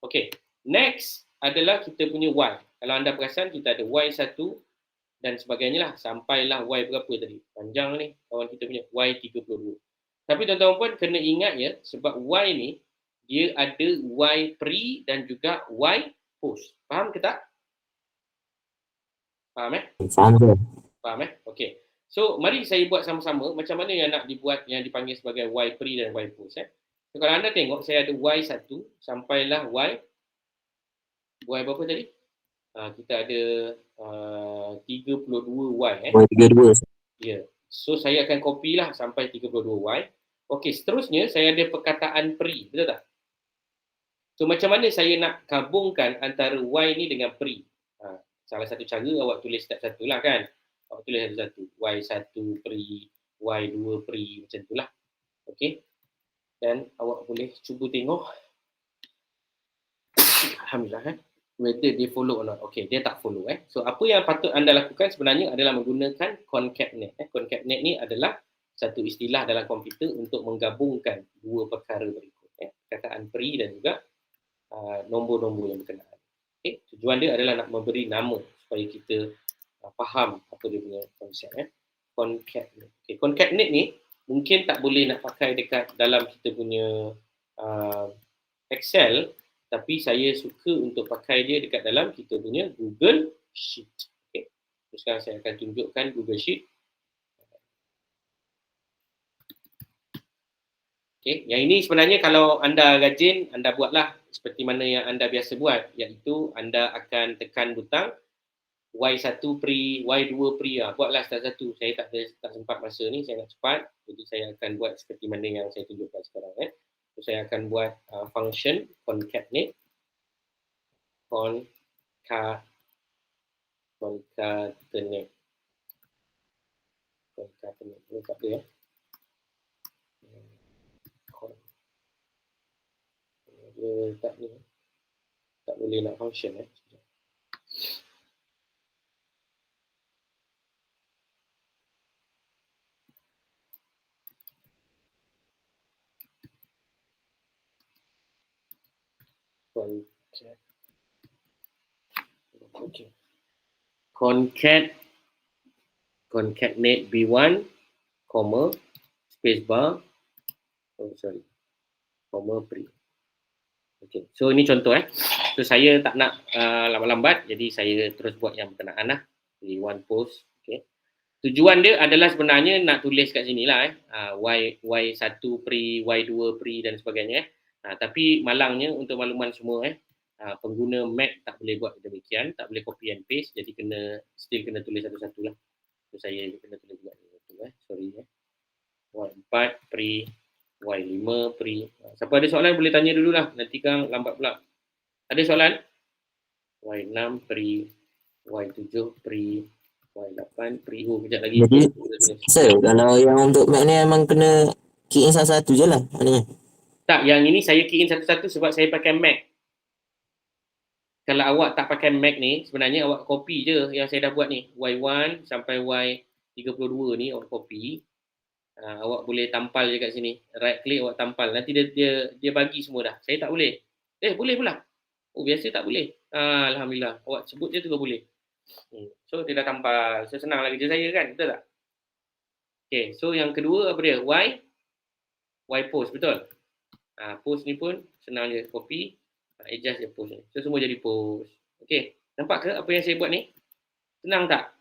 Okay. Next adalah kita punya Y. Kalau anda perasan kita ada Y1 dan sebagainya lah. Sampailah Y berapa tadi? Panjang ni kawan kita punya Y32. Tapi tuan-tuan pun kena ingat sebab Y ni dia ada Y pre dan juga Y post. Faham ke tak? Faham Faham sir. Faham Okey. So mari saya buat sama-sama macam mana yang nak dibuat yang dipanggil sebagai Y pre dan Y post So kalau anda tengok saya ada Y1 sampailah Y berapa tadi? Kita ada 32Y Y32. Ya. So saya akan copy lah sampai 32Y. Okey, seterusnya saya ada perkataan pre, betul tak? So macam mana saya nak gabungkan antara Y ni dengan pre? Salah satu cara awak tulis step 1 lah kan. Awak tulis satu-satu. Y1 pre, Y2 pre, macam tu lah. Okey. Dan awak boleh cuba tengok. Alhamdulillah whether they follow or not. Okay, dia tak follow So apa yang patut anda lakukan sebenarnya adalah menggunakan concatenate. Concatenate ni adalah satu istilah dalam komputer untuk menggabungkan dua perkara berikut. Perkataan pre dan juga nombor-nombor yang berkenaan. Okay, tujuan dia adalah nak memberi nama supaya kita faham apa dia punya konsep. Concatenate. Okay, concatenate ni mungkin tak boleh nak pakai dekat dalam kita punya Excel, tapi saya suka untuk pakai dia dekat dalam kita punya Google Sheet. Okay. So, sekarang saya akan tunjukkan Google Sheet. Okay. Yang ini sebenarnya kalau anda rajin, anda buatlah seperti mana yang anda biasa buat, iaitu anda akan tekan butang Y1 pre, Y2 pre. Buatlah satu-satu. Saya tak sempat masa ni, saya nak cepat. Jadi saya akan buat seperti mana yang saya tunjukkan sekarang. So, saya akan buat function concatenate. Concatenate. Ini tak ada Dia tak ni. Tak boleh nak function concat. Okay. Concatenate B1, comma, spacebar, comma, pre. Okay. So ini contoh So saya tak nak lambat-lambat, jadi saya terus buat yang berkenaan lah. B1 post. Okay. Tujuan dia adalah sebenarnya nak tulis kat sini lah Y1 pre, Y2 pre dan sebagainya. Tapi malangnya untuk makluman semua pengguna Mac tak boleh buat demikian, tak boleh copy and paste, jadi still kena tulis satu-satu lah. So saya kena tulis juga sorry Y4 pre, Y5 pre. Siapa ada soalan boleh tanya dulu lah, nanti kan lambat pula. Ada soalan? Y6 pre, Y7 pre, Y8 pre. Kejap lagi. Jadi, sir, kalau yang untuk Mac ni memang kena key in satu-satu je lah maknanya. Tak, yang ini saya key in satu-satu sebab saya pakai Mac. Kalau awak tak pakai Mac ni, sebenarnya awak copy je yang saya dah buat ni. Y1 sampai Y32 ni awak copy. Awak boleh tampal je kat sini. Right click awak tampal. Nanti dia bagi semua dah. Saya tak boleh. Boleh pula. Oh, biasa tak boleh. Alhamdulillah. Awak sebut je tu ke boleh. So, dia dah tampal. So, senang lah kerja saya kan? Betul tak? Okay, so yang kedua apa dia? Y post, betul? Post ni pun senang je. Copy. Adjust je post ni. So, semua jadi post. Okay. Nampak ke apa yang saya buat ni? Senang tak?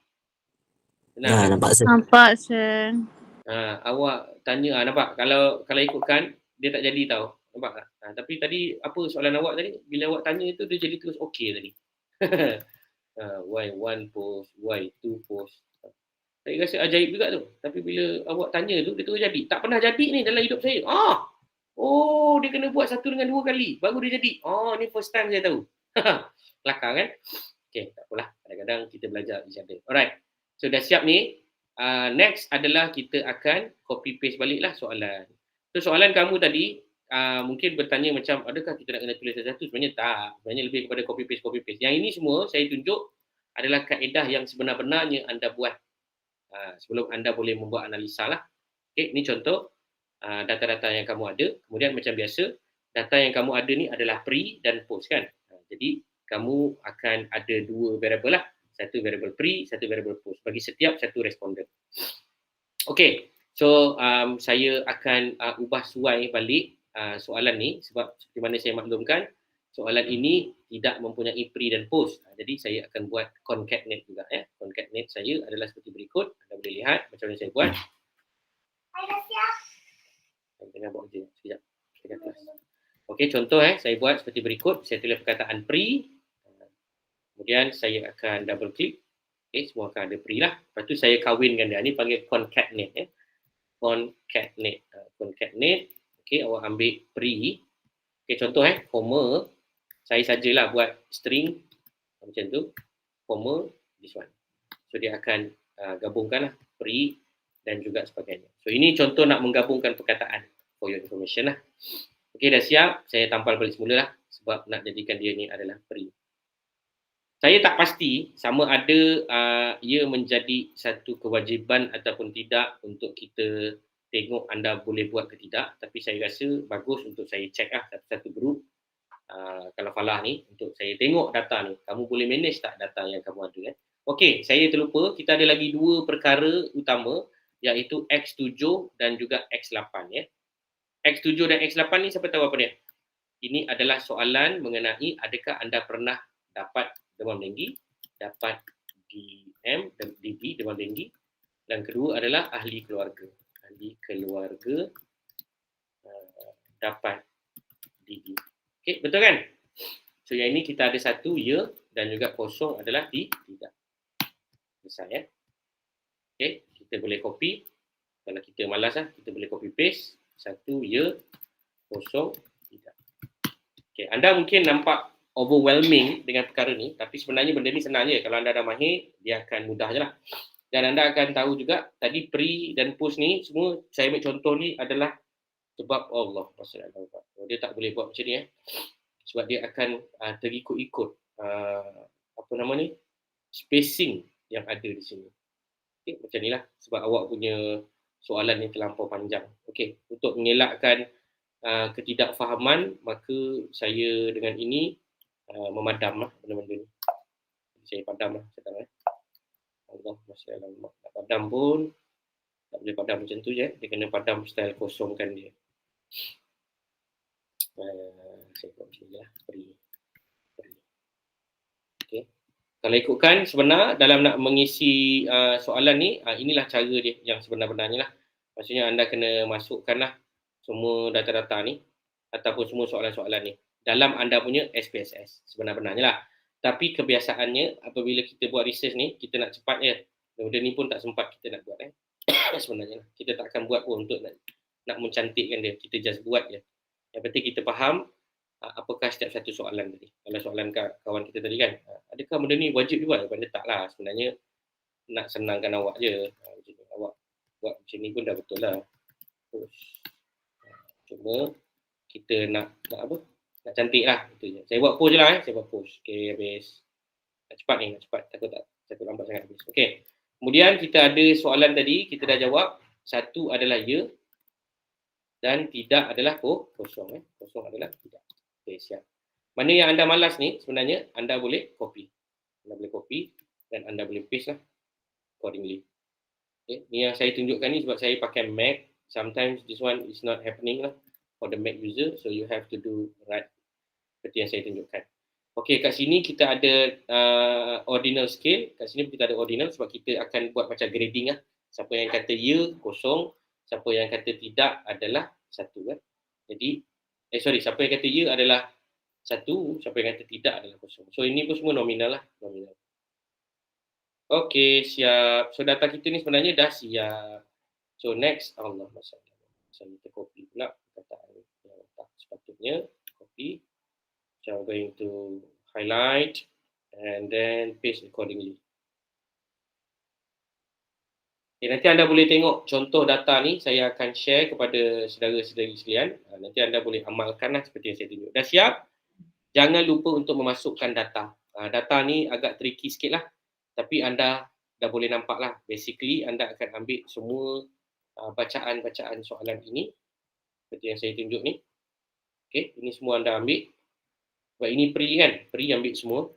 Senang. Nampak, sir. Nampak, sir. Awak tanya, nampak? Kalau ikutkan, dia tak jadi tau. Nampak tak? Tapi tadi, apa soalan awak tadi? Bila awak tanya tu, dia jadi terus okay tadi. Y1 post, Y2 post. Saya rasa ajaib juga tu. Tapi bila awak tanya tu, dia terus jadi. Tak pernah jadi ni dalam hidup saya. Oh, dia kena buat 1 dengan 2 kali. Baru dia jadi. Ni first time saya tahu. Kelakar kan? Okay, tak apalah. Kadang-kadang kita belajar each other. Alright. So, dah siap ni. Next adalah kita akan copy paste balik lah soalan. So, soalan kamu tadi mungkin bertanya macam, adakah kita nak kena tulis satu-satu? Sebenarnya tak. Sebenarnya lebih kepada copy paste. Yang ini semua saya tunjuk adalah kaedah yang sebenar-benarnya anda buat. Sebelum anda boleh membuat analisa lah. Okay, ini contoh data-data yang kamu ada. Kemudian macam biasa, data yang kamu ada ni adalah pre dan post kan. Jadi kamu akan ada 2 variable lah. Satu variable pre, satu variable post. Bagi setiap satu responden. Okay, so saya akan ubah suai balik soalan ni. Sebab seperti mana saya maklumkan, soalan ini tidak mempunyai pre dan post. Jadi saya akan buat concatenate juga. Concatenate saya adalah seperti berikut. Anda boleh lihat macam mana saya buat. Saya tengah buat je. Sekejap. Okey, contoh saya buat seperti berikut. Saya tulis perkataan pre. Kemudian saya akan double click. Okey, semua akan ada pre lah. Lepas tu saya kawinkan dia. Ni panggil concatenate. Concatenate. Okey, awak ambil pre. Okey, contoh comma. Saya sajalah buat string macam tu, comma, this one. So dia akan gabungkan lah pre dan juga sebagainya. So ini contoh nak menggabungkan perkataan for your information lah. Okey, dah siap. Saya tampal balik semula lah sebab nak jadikan dia ni adalah pre. Saya tak pasti sama ada ia menjadi satu kewajiban ataupun tidak untuk kita tengok anda boleh buat ke tidak. Tapi saya rasa bagus untuk saya check lah satu-satu group. Kalau Falah ni, untuk saya tengok data ni, kamu boleh manage tak data yang kamu ada Okey, saya terlupa, kita ada lagi 2 perkara utama, iaitu X7 dan juga X8 X7 dan X8 ni siapa tahu apa dia? Ini adalah soalan mengenai adakah anda pernah dapat demam denggi, dapat DM dan DD demam denggi, dan kedua adalah ahli keluarga dapat DD. Okey, betul kan? So yang ini kita ada 1 ya dan juga kosong adalah tidak. Selesai Okey, kita boleh copy. Kalau kita malas kita boleh copy paste. 1 ya, kosong tidak. Okey, anda mungkin nampak overwhelming dengan perkara ni, tapi sebenarnya benda ni senang je. Kalau anda dah mahir, dia akan mudah je lah. Dan anda akan tahu juga tadi pre dan post ni semua saya ambil contoh ni adalah sebab Allah SWT. Dia tak boleh buat macam ni sebab dia akan terikut-ikut spacing yang ada di sini. Okay, macam inilah sebab awak punya soalan yang terlampau panjang. Okey, untuk mengelakkan ketidakfahaman, maka saya dengan ini memadam lah benda-benda ni. Saya padam lah sekarang. Allah, masya Allah. Nak padam pun tak boleh padam macam tu je. Dia kena padam style kosongkan dia. Saya buat macam ni lah. Beri. Okay. Kalau ikutkan sebenar dalam nak mengisi soalan ni, inilah cara dia yang sebenar-benarnya lah. Maksudnya anda kena masukkan lah semua data-data ni ataupun semua soalan-soalan ni dalam anda punya SPSS sebenar-benarnya lah. Tapi kebiasaannya apabila kita buat research ni, kita nak cepat je. Benda ni pun tak sempat kita nak buat sebenarnya lah. Kita tak akan buat pun untuk nak mencantikkan dia. Kita just buat je. Yang penting kita faham apakah setiap satu soalan tadi. Kalau soalan kawan kita tadi kan, adakah benda ni wajib dibuat? Benda tak lah. Sebenarnya nak senangkan awak je. Awak buat macam ni pun dah betul lah. Cuma kita nak apa? Nak cantik lah. Itu je. Saya buat post je lah. Saya buat post. Okay, habis. Nak cepat ni, nak cepat. Takut lambat sangat habis. Okay. Kemudian kita ada soalan tadi, kita dah jawab. Satu adalah ya dan tidak adalah kosong. Kosong adalah tidak. Okay, siap. Mana yang anda malas ni, sebenarnya anda boleh copy. Anda boleh copy dan anda boleh paste lah accordingly. Okay. Ni yang saya tunjukkan ni sebab saya pakai Mac. Sometimes this one is not happening lah for the Mac user. So you have to do right seperti yang saya tunjukkan. Okey, kat sini kita ada ordinal scale. Kat sini kita ada ordinal sebab kita akan buat macam grading lah. Siapa yang kata ya, kosong. Siapa yang kata tidak adalah satu kan. Jadi, siapa yang kata ya adalah satu, siapa yang kata tidak adalah kosong. So, ini pun semua nominal lah. Nominal. Okey, siap. So, data kita ni sebenarnya dah siap. So, next. Allah masalah. Saya kita copy pula perkataan yang tak sepatutnya. Copy. So, I'm going to highlight and then paste accordingly. Okay, nanti anda boleh tengok contoh data ni saya akan share kepada saudara-saudari sekalian. Nanti anda boleh amalkanlah seperti yang saya tunjuk. Dah siap? Jangan lupa untuk memasukkan data. Data ni agak tricky sikit lah. Tapi anda dah boleh nampak lah. Basically anda akan ambil semua bacaan-bacaan soalan ini. Seperti yang saya tunjuk ni. Okay, ini semua anda ambil. Sebab ini pre kan, pre ambil semua.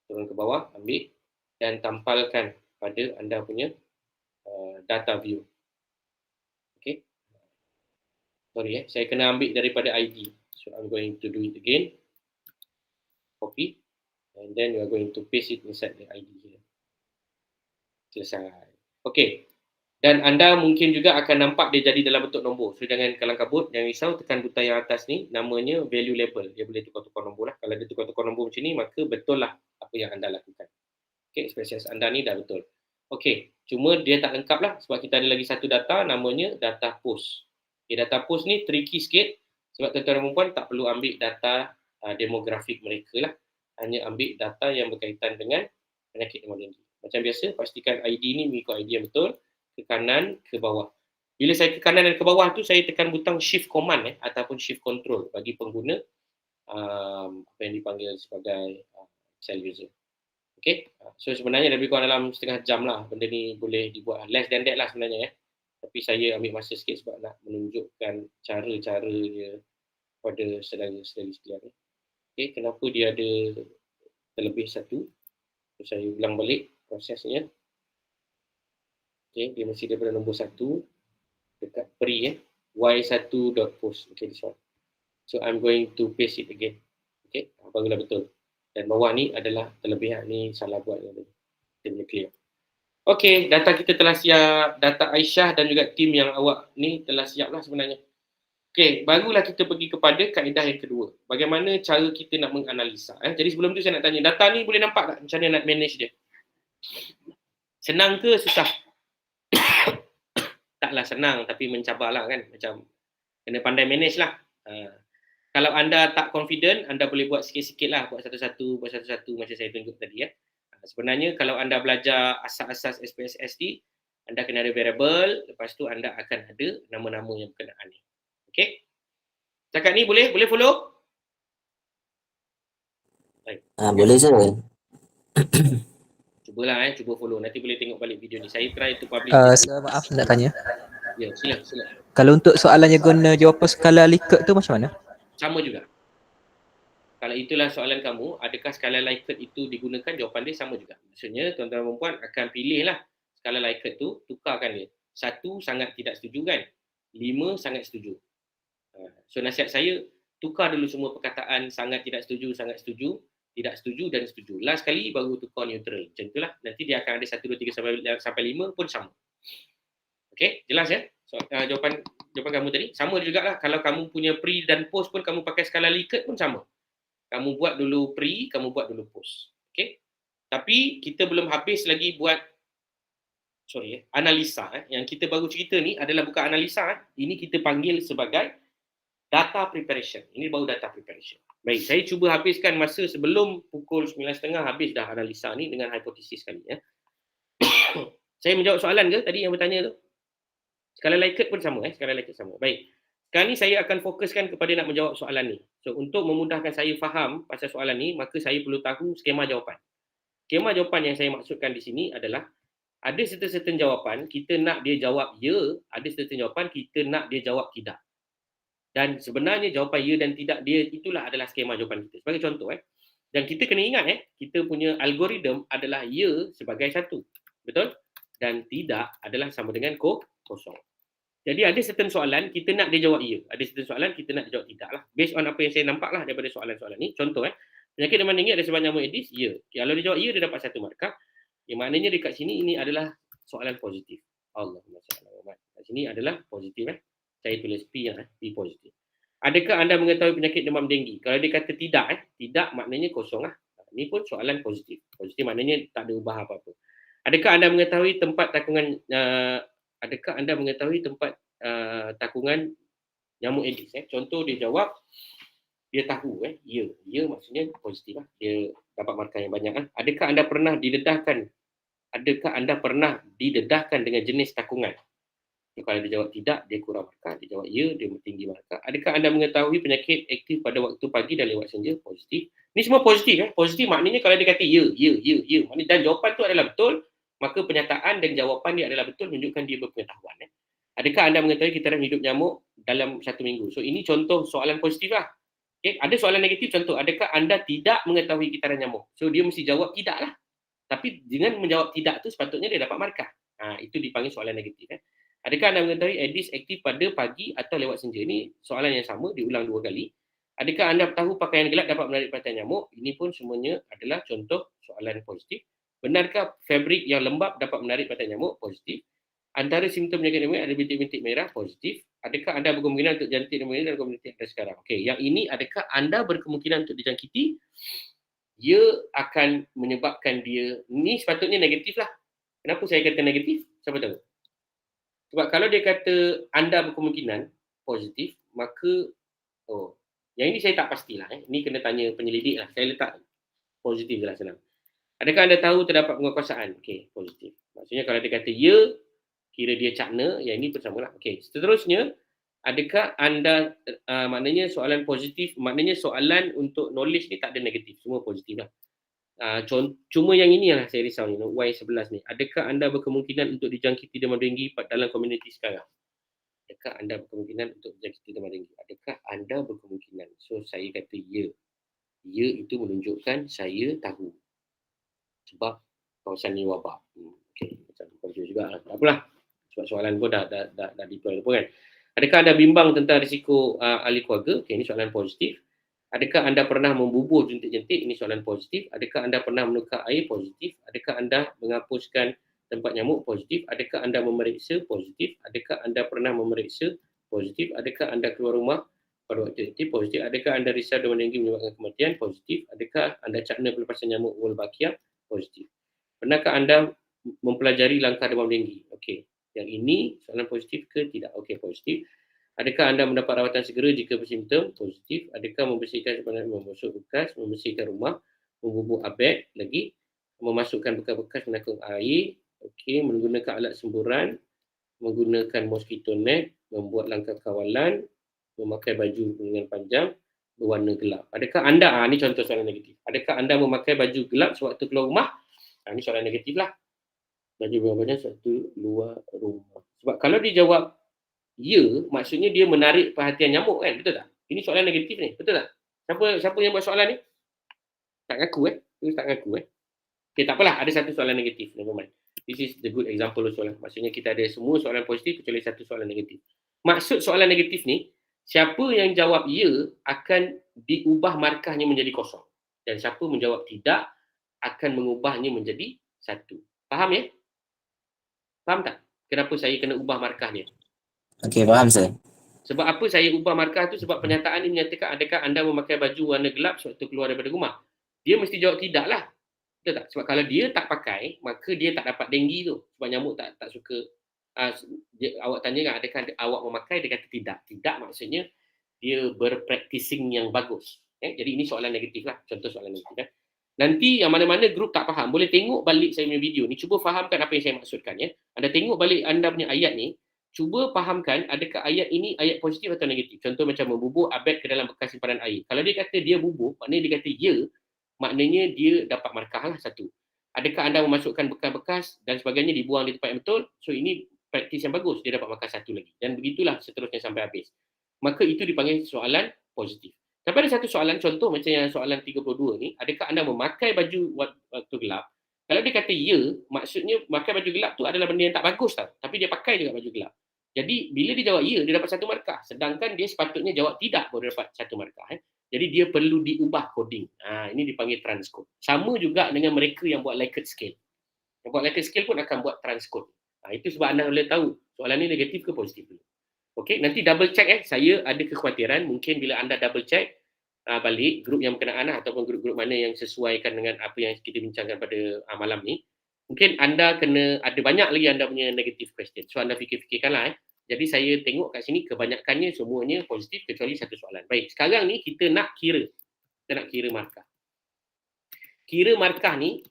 Turun ke bawah, ambil dan tampalkan pada anda punya data view. Okay. Sorry saya kena ambil daripada ID. So I'm going to do it again. Copy. And then you are going to paste it inside the ID here. Selesai. Okay. Dan anda mungkin juga akan nampak dia jadi dalam bentuk nombor. So jangan kalang kabut, jangan risau, tekan butang yang atas ni, namanya value label. Dia boleh tukar-tukar nombor lah. Kalau dia tukar-tukar nombor macam ni, maka betul lah apa yang anda lakukan. Okay, SPSS anda ni dah betul. Okay, cuma dia tak lengkap lah sebab kita ada lagi satu data, namanya data post. Okay, data post ni tricky sikit sebab tuan-tuan dan perempuan tak perlu ambil data demografik mereka lah. Hanya ambil data yang berkaitan dengan penyakit demam tinggi. Macam biasa, pastikan ID ni mengikut ID yang betul. Ke kanan, ke bawah. Bila saya ke kanan dan ke bawah tu, saya tekan butang shift command ataupun shift control bagi pengguna apa yang dipanggil sebagai cell user. Okay, so sebenarnya lebih kurang dalam setengah jam lah benda ni boleh dibuat. Less than that lah sebenarnya Tapi saya ambil masa sikit sebab nak menunjukkan cara-cara dia pada saudara-saudari sekalian. Okay, kenapa dia ada terlebih satu. So, saya ulang balik prosesnya. Okay, dia mesti daripada nombor 1 dekat pre y1.post. Okay, this one. So I'm going to paste it again. Okay, barulah betul. Dan bawah ni adalah terlebihan ni salah buat yang tadi. Kita boleh clear. Okay, data kita telah siap. Data Aisyah dan juga tim yang awak ni telah siap lah sebenarnya. Okay, barulah kita pergi kepada kaedah yang kedua. Bagaimana cara kita nak menganalisa. Jadi sebelum tu saya nak tanya, data ni boleh nampak tak macam mana nak manage dia? Senang ke susah? Taklah senang tapi mencabarlah kan. Macam kena pandai manage lah. Kalau anda tak confident, anda boleh buat sikit-sikit lah. Buat satu-satu macam saya tunjuk tadi Sebenarnya kalau anda belajar asas-asas SPSS ni, anda kena ada variable, lepas tu anda akan ada nama-nama yang berkenaan ni. Okay? Cakap ni boleh follow? Baik. Boleh je. Cubalah cuba follow. Nanti boleh tengok balik video ni. Saya try to publish. Maaf nak tanya. Ya, sila. Kalau untuk soalannya guna jawapan skala Likert tu macam mana? Sama juga. Kalau itulah soalan kamu, adakah skala Likert itu digunakan? Jawapan dia sama juga. Maksudnya tuan-tuan dan puan akan pilihlah skala Likert tu, tukarkan dia. 1 sangat tidak setuju kan? 5 sangat setuju. So nasihat saya, tukar dulu semua perkataan sangat tidak setuju, tidak setuju dan setuju. Last kali baru tukar neutral. Macam itulah. Nanti dia akan ada 1, 2, 3 sampai 5 pun sama. Okey, jelas ya? So, jawapan kamu tadi sama juga lah. Kalau kamu punya pre dan post pun kamu pakai skala Likert pun sama. Kamu buat dulu pre, kamu buat dulu post. Okey? Tapi kita belum habis lagi buat analisa. Yang kita baru cerita ni adalah bukan analisa. Ini kita panggil sebagai data preparation. Ini baru data preparation. Baik, saya cuba habiskan masa sebelum pukul 9.30 habis dah analisa ni dengan hipotesis kali ya. Saya menjawab soalan ke tadi yang bertanya tu? Skala Likert pun sama skala Likert sama. Baik. Sekarang ni saya akan fokuskan kepada nak menjawab soalan ni. So untuk memudahkan saya faham pasal soalan ni, maka saya perlu tahu skema jawapan. Skema jawapan yang saya maksudkan di sini adalah ada certain jawapan kita nak dia jawab ya, ada certain jawapan kita nak dia jawab tidak. Dan sebenarnya jawapan ya dan tidak dia itulah adalah skema jawapan kita. Sebagai contoh dan kita kena ingat kita punya algoritma adalah ya sebagai 1. Betul? Dan tidak adalah sama dengan kosong. Jadi ada certain soalan kita nak dia jawab ya, ada certain soalan kita nak dia jawab tidak lah. Based on apa yang saya nampak lah daripada soalan-soalan ni. Contoh penyakit demam denggi ada sebab nyamuk Aedes? Ya. Kalau dia jawab ya dia dapat 1 markah. Yang maknanya dekat sini ini adalah soalan positif. Allahumma salli ala Muhammad. Kat sini adalah positif Saya tulis P P positif. Adakah anda mengetahui penyakit demam denggi? Kalau dia kata tidak tidak maknanya kosong Ini pun soalan positif. Positif maknanya tak ada ubah apa-apa. Adakah anda mengetahui tempat takungan takungan nyamuk Aedes? Contoh dia jawab dia tahu ya maksudnya positif dia dapat markah yang banyak Adakah anda pernah didedahkan dengan jenis takungan? Kalau dia jawab tidak, dia kurang markah. Dia jawab ya, dia tinggi markah. Adakah anda mengetahui penyakit aktif pada waktu pagi dan lewat senja? Positif. Ini semua positif Positif maknanya kalau dia kata ya. Maknanya dan jawapan tu adalah betul, maka penyataan dan jawapan dia adalah betul menunjukkan dia berpengetahuan. Adakah anda mengetahui kitaran hidup nyamuk dalam 1 minggu? So ini contoh soalan positif Okay. Ada soalan negatif, contoh adakah anda tidak mengetahui kitaran nyamuk? So dia mesti jawab tidak lah. Tapi dengan menjawab tidak tu sepatutnya dia dapat markah. Itu dipanggil soalan negatif. Adakah anda mengetahui Aedes aktif pada pagi atau lewat senja? Ini soalan yang sama, diulang 2 kali. Adakah anda tahu pakaian gelap dapat menarik perhatian nyamuk? Ini pun semuanya adalah contoh soalan positif. Benarkah fabrik yang lembap dapat menarik perhatian nyamuk? Positif. Antara simptom penyakit demam ada bintik-bintik merah? Positif. Adakah anda berkemungkinan untuk jangkit demam ini dalam komuniti anda sekarang? Okey, yang ini adakah anda berkemungkinan untuk dijangkiti? Ia akan menyebabkan dia, ni sepatutnya negatif lah. Kenapa saya kata negatif? Siapa tahu? Sebab kalau dia kata anda berkemungkinan positif, maka yang ini saya tak pastilah. Ini kena tanya penyelidik lah. Saya letak positif je lah senang. Adakah anda tahu terdapat penguasaan? Okey, positif. Maksudnya kalau dia kata ya, kira dia cakna, yang ini pun sama lah. Okey, seterusnya, adakah anda, maknanya soalan positif, maknanya soalan untuk knowledge ni tak ada negatif, semua positif lah. Cuma yang ini lah saya risau ni, Y11 ni. Adakah anda berkemungkinan untuk dijangkiti demam denggi dalam komuniti sekarang? Adakah anda berkemungkinan untuk dijangkiti demam denggi? Adakah anda berkemungkinan? So saya kata ya. Ya itu menunjukkan saya tahu. Sebab kawasan ni wabak. Okey, macam confuse juga lah. Tak apalah. Sebab soalan pun dah deploy pun kan. Adakah anda bimbang tentang risiko ahli keluarga? Okey, ini soalan positif. Adakah anda pernah membubuh jentik-jentik? Ini soalan positif. Adakah anda pernah menukar air? Positif. Adakah anda menghapuskan tempat nyamuk? Positif. Adakah anda memeriksa? Positif. Adakah anda pernah memeriksa? Positif. Adakah anda keluar rumah pada waktu aktif? Positif. Adakah anda risau demam denggi menyebabkan kematian? Positif. Adakah anda cakna pelepasan nyamuk Wolbachia? Positif. Pernahkah anda mempelajari langkah demam denggi? Okey. Yang ini soalan positif ke tidak? Okey, positif. Adakah anda mendapat rawatan segera jika bersimptom? Positif. Adakah membersihkan sebenarnya membasuh bekas, membersihkan rumah, membubuh abet lagi, memasukkan bekas-bekas menakung air, okey, menggunakan alat semburan, menggunakan mosquito net, membuat langkah kawalan, memakai baju lengan panjang berwarna gelap. Adakah anda, ini contoh soalan negatif. Adakah anda memakai baju gelap sewaktu keluar rumah? Ini soalan negatif lah. Baju berwarna panjang sewaktu luar rumah. Sebab kalau dia jawab ya, maksudnya dia menarik perhatian nyamuk kan, betul tak? Ini soalan negatif ni, betul tak? Siapa yang buat soalan ni? Tak ngaku Terus tak ngaku Okay, tak apalah, ada satu soalan negatif, never mind. This is the good example of soalan. Maksudnya kita ada semua soalan positif kecuali satu soalan negatif. Maksud soalan negatif ni, siapa yang jawab ya akan diubah markahnya menjadi kosong. Dan siapa menjawab tidak akan mengubahnya menjadi 1. Faham ya? Faham tak? Kenapa saya kena ubah markahnya? Okey, faham sir. Sebab apa saya ubah markah tu? Sebab pernyataan ini menyatakan adakah anda memakai baju warna gelap sewaktu keluar daripada rumah? Dia mesti jawab tidak lah. Betul tak? Sebab kalau dia tak pakai, maka dia tak dapat denggi tu. Sebab nyamuk tak suka. Awak tanya kan, adakah awak memakai? Dia kata tidak. Tidak maksudnya dia berpracticing yang bagus. Jadi ini soalan negatif lah. Contoh soalan negatif. Nanti yang mana-mana grup tak faham, boleh tengok balik saya punya video ni. Cuba fahamkan apa yang saya maksudkan. Anda tengok balik anda punya ayat ni. Cuba fahamkan adakah ayat ini ayat positif atau negatif. Contoh macam membubuh abad ke dalam bekas simpanan air. Kalau dia kata dia bubuh, maknanya dia kata ya, maknanya dia dapat markah lah 1. Adakah anda memasukkan bekas-bekas dan sebagainya dibuang di tempat yang betul? So ini praktis yang bagus, dia dapat markah 1 lagi. Dan begitulah seterusnya sampai habis. Maka itu dipanggil soalan positif. Tapi ada satu soalan, contoh macam yang soalan 32 ni, adakah anda memakai baju waktu gelap? Kalau dia kata ya, maksudnya pakai baju gelap tu adalah benda yang tak bagus tau. Tapi dia pakai juga baju gelap. Jadi bila dia jawab ya, dia dapat 1 markah. Sedangkan dia sepatutnya jawab tidak baru dapat 1 markah. Jadi dia perlu diubah coding. Ini dipanggil transcode. Sama juga dengan mereka yang buat Likert scale. Yang buat Likert scale pun akan buat transcode. Itu sebab anda boleh tahu soalan ni negatif ke positif dulu. Okey, nanti double check saya ada kekhawatiran mungkin bila anda double check balik grup yang berkenaan ataupun grup-grup mana yang sesuaikan dengan apa yang kita bincangkan pada malam ni, mungkin anda kena ada banyak lagi anda punya negative question. So anda fikir-fikirkanlah. Jadi saya tengok kat sini kebanyakannya semuanya positif kecuali satu soalan. Baik, sekarang ni kita nak kira. Kita nak kira markah. Kira markah ni,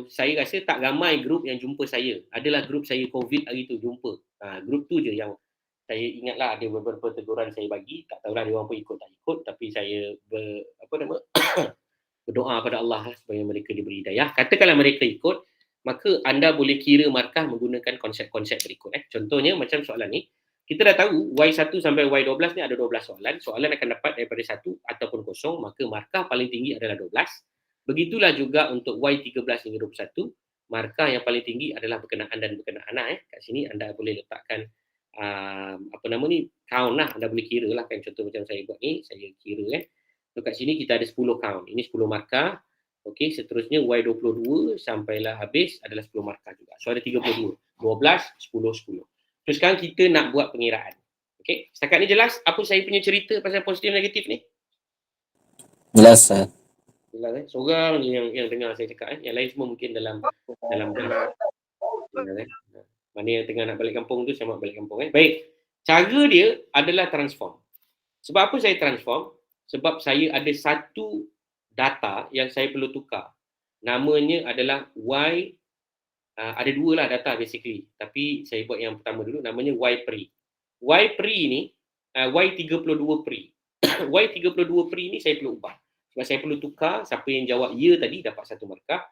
saya rasa tak ramai grup yang jumpa saya. Adalah grup saya COVID hari tu jumpa. Grup tu je yang saya ingatlah ada beberapa teguran saya bagi. Tak tahulah dia orang pun ikut tak ikut. Tapi saya berdoa pada Allah supaya mereka diberi hidayah. Katakanlah mereka ikut, maka anda boleh kira markah menggunakan konsep-konsep berikut. Contohnya macam soalan ni. Kita dah tahu Y1 sampai Y12 ni ada 12 soalan. Soalan akan dapat daripada 1 ataupun kosong. Maka markah paling tinggi adalah 12. Begitulah juga untuk Y13 hingga 21. Markah yang paling tinggi adalah berkenaan dan berkenaan. Kat sini anda boleh letakkan count lah. Anda boleh kira lah kan. Contoh macam saya buat ni, saya kira So kat sini kita ada 10 count. Ini 10 markah. Okey, seterusnya Y22 sampailah habis adalah 10 markah juga. So ada 32. 12, 10, 10. So sekarang kita nak buat pengiraan. Okey, setakat ni jelas apa saya punya cerita pasal positif negatif ni? Jelas sir. Jelas Seorang yang dengar saya cakap Yang lain semua mungkin dalam mana yang tengah nak balik kampung tu, saya nak balik kampung Baik, cara dia adalah transform. Sebab apa saya transform? Sebab saya ada satu data yang saya perlu tukar. Namanya adalah Y, ada dua lah data basically. Tapi saya buat yang pertama dulu, namanya Y pre. Y pre ni, Y32 pre. Y32 pre ni saya perlu ubah. Sebab saya perlu tukar, siapa yang jawab ya tadi dapat 1 markah.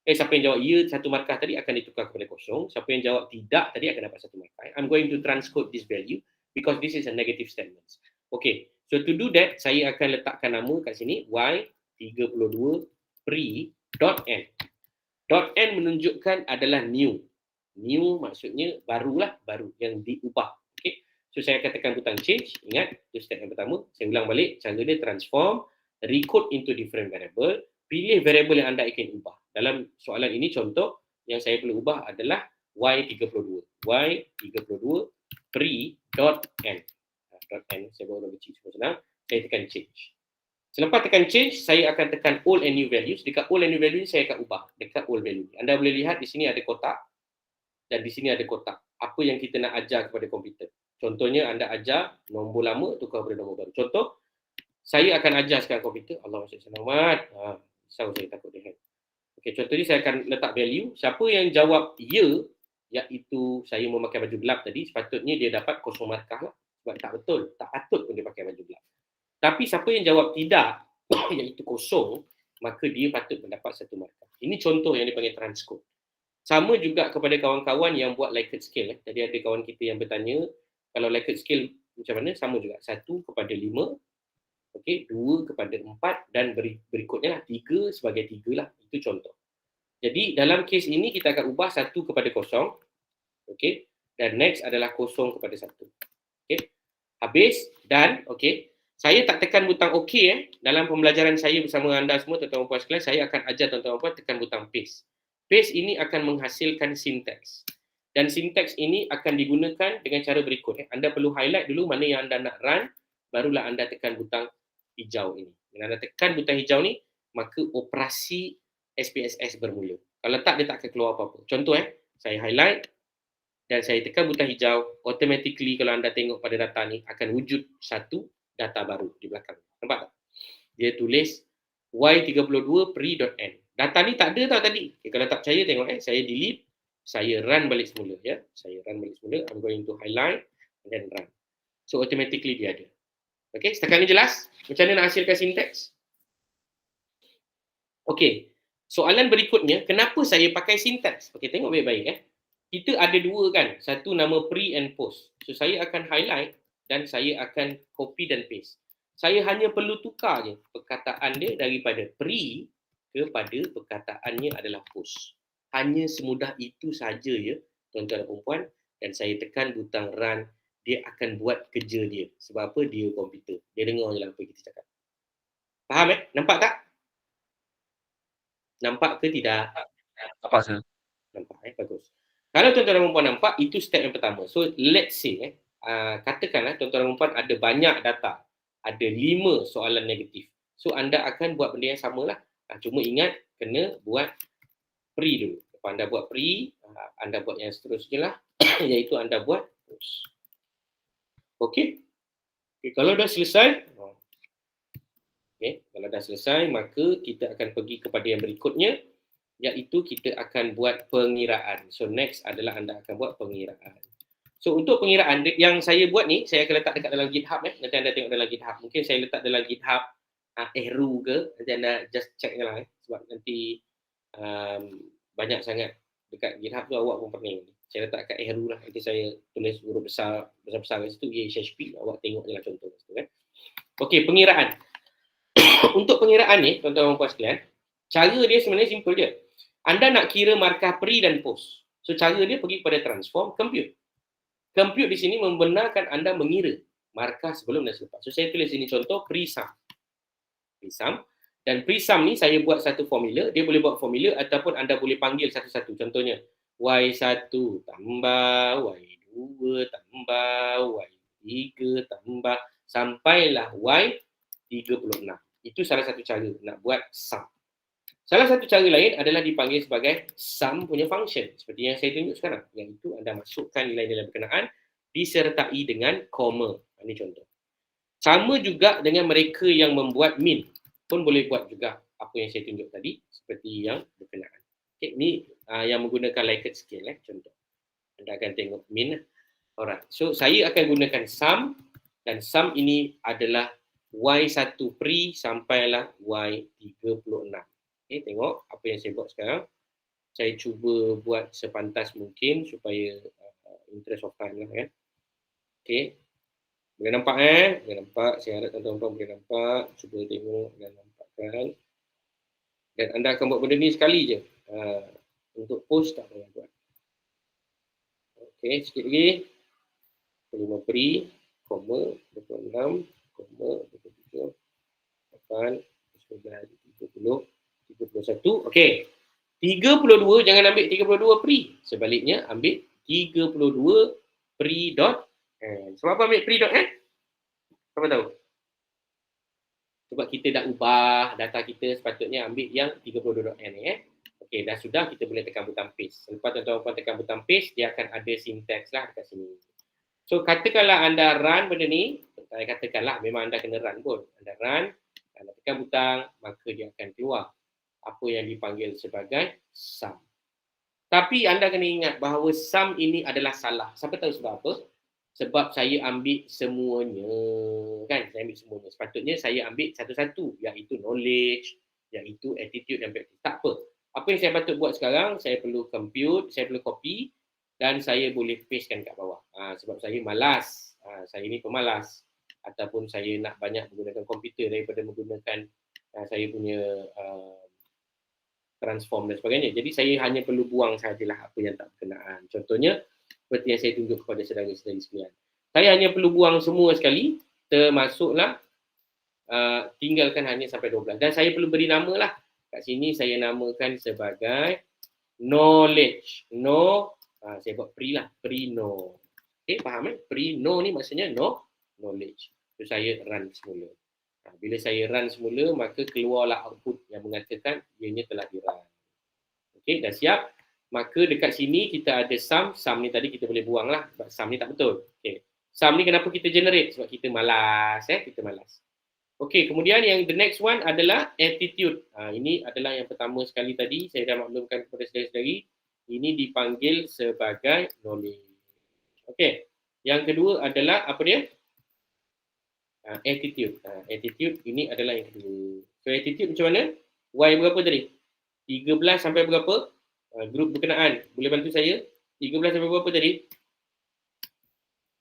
Siapa yang jawab ya 1 markah tadi akan ditukar kepada kosong. Siapa yang jawab tidak tadi akan dapat 1 markah. I'm going to transcode this value because this is a negative statement. Okay, so to do that, saya akan letakkan nama kat sini, Y32 pre.n. .n menunjukkan adalah new. New maksudnya barulah, baru, yang diubah. Okay, so saya akan tekan butang change. Ingat, itu step yang pertama. Saya ulang balik, cara dia transform, recode into different variable, pilih variable yang anda ingin ubah. Dalam soalan ini contoh yang saya perlu ubah adalah Y32. Y32 pre.n. .n saya baru bagi semua senang. Saya tekan change. Selepas tekan change, saya akan tekan old and new values. Dekat old and new values saya akan ubah dekat old value. Anda boleh lihat di sini ada kotak dan di sini ada kotak. Apa yang kita nak ajar kepada komputer. Contohnya anda ajar nombor lama tukar kepada nombor baru. Contoh, saya akan ajar sekarang komputer. Allah selamat. Risau saya takut dia hang. Okey, contohnya saya akan letak value. Siapa yang jawab ya, iaitu saya memakai baju gelap tadi, sepatutnya dia dapat kosong markah lah. Sebab tak betul. Tak patut pun dia pakai baju gelap. Tapi siapa yang jawab tidak, iaitu kosong, maka dia patut mendapat 1 markah. Ini contoh yang dipanggil transcode. Sama juga kepada kawan-kawan yang buat Likert scale. Tadi ada kawan kita yang bertanya, Kalau Likert scale macam mana? Sama juga. 1/5, okey, 2/4 dan berikutnya lah 3 sebagai 3 lah. Itu contoh. Jadi dalam kes ini kita akan ubah 1/0, okey, dan next adalah 0/1. Okey. Habis dan okey, saya tak tekan butang okey dalam pembelajaran saya bersama anda semua tuan-tuan dan puan sekalian, saya akan ajar tuan-tuan dan puan tekan butang paste. Paste ini akan menghasilkan sinteks. Dan sinteks ini akan digunakan dengan cara berikut. Anda perlu highlight dulu mana yang anda nak run, barulah anda tekan butang hijau ini. Bila anda tekan butang hijau ni, maka operasi SPSS bermula. Kalau tak, dia tak akan keluar apa-apa. Contoh saya highlight dan saya tekan butang hijau, automatically kalau anda tengok pada data ni akan wujud satu data baru di belakang. Nampak tak? Dia tulis y32 pre.n. Data ni tak ada tau tadi. Okay, kalau tak percaya tengok saya delete, saya run balik semula ya. Saya run balik semula. I'm going to highlight and then run. So automatically dia ada. Okey, setakat ni jelas macam mana nak hasilkan sinteks? Okey. Soalan berikutnya, kenapa saya pakai sinteks? Okey, tengok baik-baik Kita ada dua kan, satu nama pre and post. So saya akan highlight dan saya akan copy dan paste. Saya hanya perlu tukar je perkataan dia daripada pre kepada perkataannya adalah post. Hanya semudah itu saja ya, tuan-tuan dan puan, dan saya tekan butang run, dia akan buat kerja dia. Sebab apa? Dia komputer. Dia dengar je lah apa kita cakap. Faham Nampak tak? Nampak ke tidak? Nampak sir. Nampak bagus. Kalau tuan-tuan dan puan nampak, itu step yang pertama. So let's say katakanlah tuan-tuan dan puan ada banyak data. Ada 5 soalan negatif. So anda akan buat benda yang samalah. Cuma ingat kena buat pre dulu. Lepas anda buat pre, anda buat yang seterusnya lah. Iaitu anda buat post. Okey. Kalau dah selesai, kalau dah selesai, maka kita akan pergi kepada yang berikutnya, iaitu kita akan buat pengiraan. So next adalah anda akan buat pengiraan. So untuk pengiraan yang saya buat ni, saya akan letak dekat dalam GitHub nanti anda tengok dalam GitHub. Mungkin saya letak dalam GitHub Ehru ke, nanti anda just check lah sebab nanti banyak sangat dekat GitHub tu awak pun pening. Saya letak kat Ehru lah, nanti saya tulis huruf besar kat situ, HHP, awak tengok je lah contoh situ Okey, pengiraan. Untuk pengiraan ni, tuan-tuan dan puan sekalian, cara dia sebenarnya simple je. Anda nak kira markah pre dan post. So cara dia pergi kepada transform, compute. Compute di sini membenarkan anda mengira markah sebelum dan selepas. So saya tulis sini contoh pre-sum. Pre-sum. Dan pre-sum ni saya buat satu formula. Dia boleh buat formula ataupun anda boleh panggil satu-satu. Contohnya Y1 tambah Y2 tambah Y3 tambah sampailah Y36. Itu salah satu cara nak buat sum. Salah satu cara lain adalah dipanggil sebagai sum punya function. Seperti yang saya tunjuk sekarang. Yang itu anda masukkan nilai-nilai berkenaan disertai dengan koma. Ini contoh. Sama juga dengan mereka yang membuat min. Pun boleh buat juga apa yang saya tunjuk tadi. Seperti yang berkenaan. Okay, ini yang menggunakan Likert scale. Contoh. Anda akan tengok min. Alright. So saya akan gunakan sum. Dan sum ini adalah Y1 pre sampailah Y36. Okay, tengok apa yang saya buat sekarang. Saya cuba buat sepantas mungkin supaya interest of time lah Okay. Boleh nampak Boleh nampak. Saya harap tuan-tuan boleh nampak. Cuba tengok dan nampakkan. Dan anda akan buat benda ni sekali je. Untuk post tak payah buat. Okay, sikit lagi. 5 pre, koma, 26, koma, 27, 8, 9, 30, 31. Okey. 32 jangan ambil 32 pre. Sebaliknya ambil 32 pre dot n. Sebab apa ambil pre dot n? Siapa tahu? Sebab kita dah ubah data kita, sepatutnya ambil yang 32 dot n ni Okey, dah sudah, kita boleh tekan butang paste. Selepas tuan-tuan tekan butang paste, dia akan ada sinteks lah dekat sini. So katakanlah anda run benda ni, saya katakanlah memang anda kena run pun. Anda run, anda tekan butang, maka dia akan keluar apa yang dipanggil sebagai sum. Tapi anda kena ingat bahawa sum ini adalah salah. Siapa tahu sebab apa? Sebab saya ambil semuanya. Kan? Saya ambil semuanya. Sepatutnya saya ambil satu-satu, iaitu knowledge, iaitu attitude dan practice. Tak apa. Apa yang saya patut buat sekarang, saya perlu compute, saya perlu copy dan saya boleh pastekan kat bawah. Sebab saya malas saya ni pemalas ataupun saya nak banyak menggunakan komputer daripada menggunakan saya punya transform dan sebagainya. Jadi saya hanya perlu buang sajalah apa yang tak berkenaan. Contohnya seperti yang saya tunjuk kepada saudara-saudari sekalian. Saya hanya perlu buang semua sekali, termasuklah tinggalkan hanya sampai 12. Dan saya perlu beri nama lah. Kat sini saya namakan sebagai knowledge. Saya buat pre lah. Pre-know. Okay, faham Pre-know ni maksudnya knowledge. So saya run semula. Bila saya run semula, maka keluarlah output yang mengatakan ianya telah di-run. Okey, dah siap. Maka dekat sini kita ada sum. Sum ni tadi kita boleh buang lah. Sebab sum ni tak betul. Okey. Sum ni kenapa kita generate? Sebab kita malas. Kita malas. Okey, kemudian yang the next one adalah attitude. Ini adalah yang pertama sekali tadi. Saya dah maklumkan kepada saudara-saudari. Ini dipanggil sebagai knowledge. Okey. Yang kedua adalah apa dia? Attitude. Attitude ini adalah yang kedua. So attitude macam mana? Y berapa tadi? 13 sampai berapa? Grup berkenaan. Boleh bantu saya? 13 sampai berapa tadi?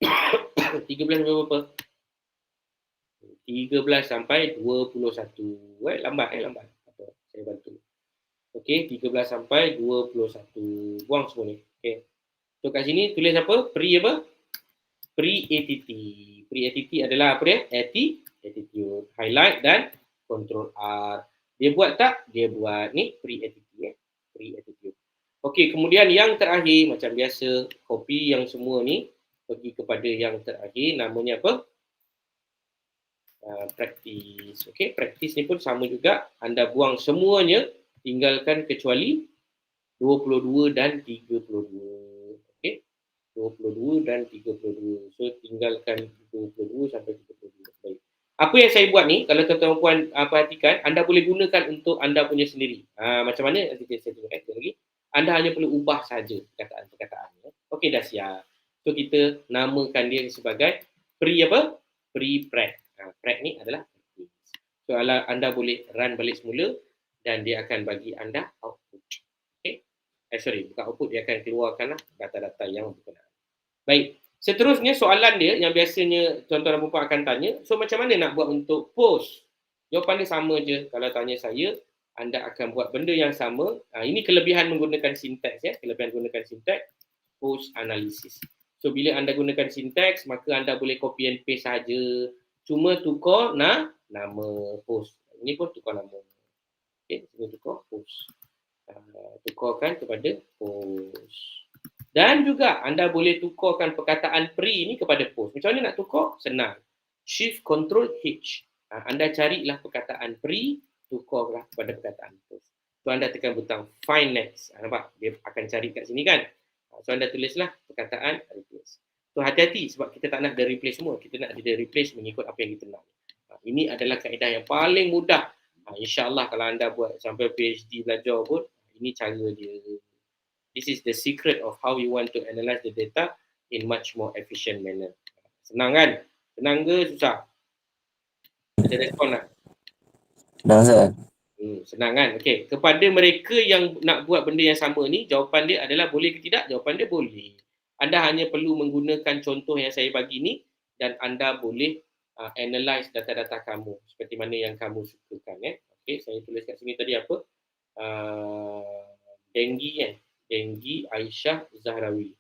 13 sampai berapa? 13 sampai 21. Lambat. Apa? Saya bantu. Okey, 13 sampai 21. Buang semua ni. Okey. So kat sini tulis apa? Pre-apa? Pre-attitude. Pre-attitude adalah apa dia? Attitude. Highlight dan Control R. Dia buat tak? Dia buat. Ni pre-attitude. Pre-attitude. Okey, kemudian yang terakhir macam biasa, copy yang semua ni pergi kepada yang terakhir, namanya apa? Practice. Okey, practice ni pun sama juga. Anda buang semuanya, tinggalkan kecuali 22 dan 32. Okey. 22 dan 32. So tinggalkan 22 sampai 32. Baik. Apa yang saya buat ni, kalau tuan-tuan puan perhatikan, anda boleh gunakan untuk anda punya sendiri. Macam mana? Nanti saya tunjukkan lagi. Anda hanya perlu ubah saja perkataan-perkataannya. Okey, dah siap. So kita namakan dia sebagai pre-apa? Pre-prac. Prac ni adalah practice. So anda boleh run balik semula dan dia akan bagi anda output. Okey. Bukan output, dia akan keluarkanlah data-data yang berkenaan. Baik. Seterusnya soalan dia yang biasanya tuan-tuan dan puan akan tanya, so macam mana nak buat untuk post? Jawapan dia sama je. Kalau tanya saya, anda akan buat benda yang sama. Ini kelebihan menggunakan sinteks Kelebihan menggunakan sinteks, post analysis. So bila anda gunakan sinteks, maka anda boleh copy and paste saja. Cuma tukar nama post. Ini pun tukar nama. Okey, ini tukar post. Tukarkan kepada post. Dan juga anda boleh tukarkan perkataan pre ni kepada post. Macam mana nak tukar? Senang. Shift Control H. Anda carilah perkataan pre, tukarlah kepada perkataan post. So anda tekan butang find next. Nampak? Dia akan cari kat sini kan? So anda tulislah perkataan replace. So hati-hati sebab kita tak nak dia replace semua. Kita nak dia replace mengikut apa yang kita nak. Ini adalah kaedah yang paling mudah. InsyaAllah kalau anda buat sampai PhD belajar pun, ini cara dia. This is the secret of how you want to analyze the data in much more efficient manner. Senang kan? Senang ke susah? Ada respon tak? Dah Ustaz. Senang kan? Okey. Kepada mereka yang nak buat benda yang sama ni, jawapan dia adalah boleh ke tidak? Jawapan dia boleh. Anda hanya perlu menggunakan contoh yang saya bagi ni dan anda boleh analyze data-data kamu seperti mana yang kamu sukakan. Okey, saya tulis kat sini tadi apa? Denggi Denggi Aisyah Zahrawi.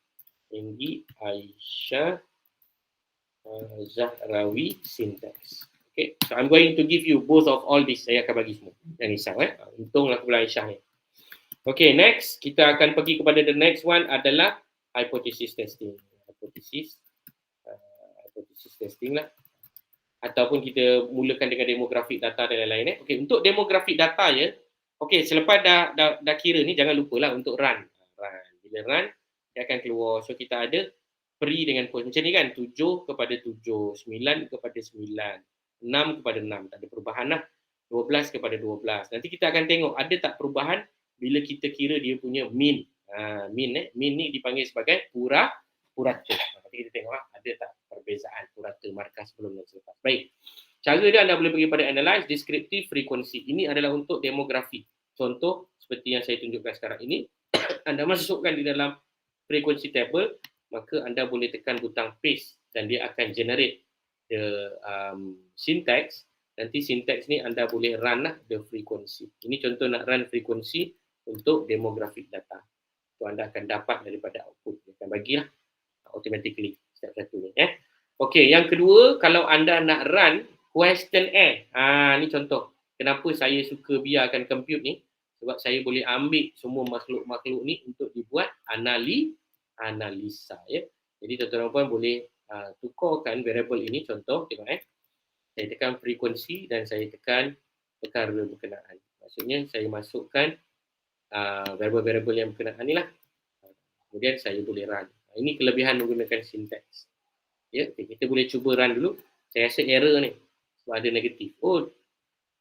Denggi Aisyah Zahrawi syntax. Okay, so I'm going to give you both of all this. Saya akan bagi semua. Jangan risau untunglah kebetulan Aisyah ni. Okay, next kita akan pergi kepada the next one adalah hypothesis testing. Hypothesis testing lah. Ataupun kita mulakan dengan demographic data dan lain-lain. Okay, untuk demographic data ya. Okay, selepas dah kira ni jangan lupalah untuk run. Bila run, dia akan keluar. So kita ada pre dengan post. Macam ni kan, 7 kepada 7, 9 kepada 9, 6 kepada 6. Tak ada perubahan lah. 12 kepada 12. Nanti kita akan tengok ada tak perubahan bila kita kira dia punya mean. Mean ni dipanggil sebagai purata. Nanti kita tengok ada tak perbezaan purata markas sebelum dan selepas. Baik. Cara dia anda boleh pergi pada analyze, descriptive, frequency. Ini adalah untuk demografi. Contoh seperti yang saya tunjukkan sekarang ini. Anda masukkan di dalam frequency table, maka anda boleh tekan butang paste dan dia akan generate the syntax. Nanti syntax ni anda boleh run lah the frequency. Ini contoh nak run frequency untuk demographic data. So anda akan dapat daripada output. Dia akan bagilah automatically step satu ni. Okey, yang kedua, kalau anda nak run questionnaire. Ni contoh. Kenapa saya suka biarkan compute ni? Sebab saya boleh ambil semua makhluk-makhluk ni untuk dibuat analisa. Ya. Jadi tuan-tuan dan puan boleh tukarkan variable ini. Contoh, tengok saya tekan frekuensi dan saya tekan perkara berkenaan. Maksudnya saya masukkan variable-variable yang berkenaan ni lah. Kemudian saya boleh run. Ini kelebihan menggunakan syntax. Ya, kita boleh cuba run dulu. Saya rasa error ni sebab ada negatif. Oh,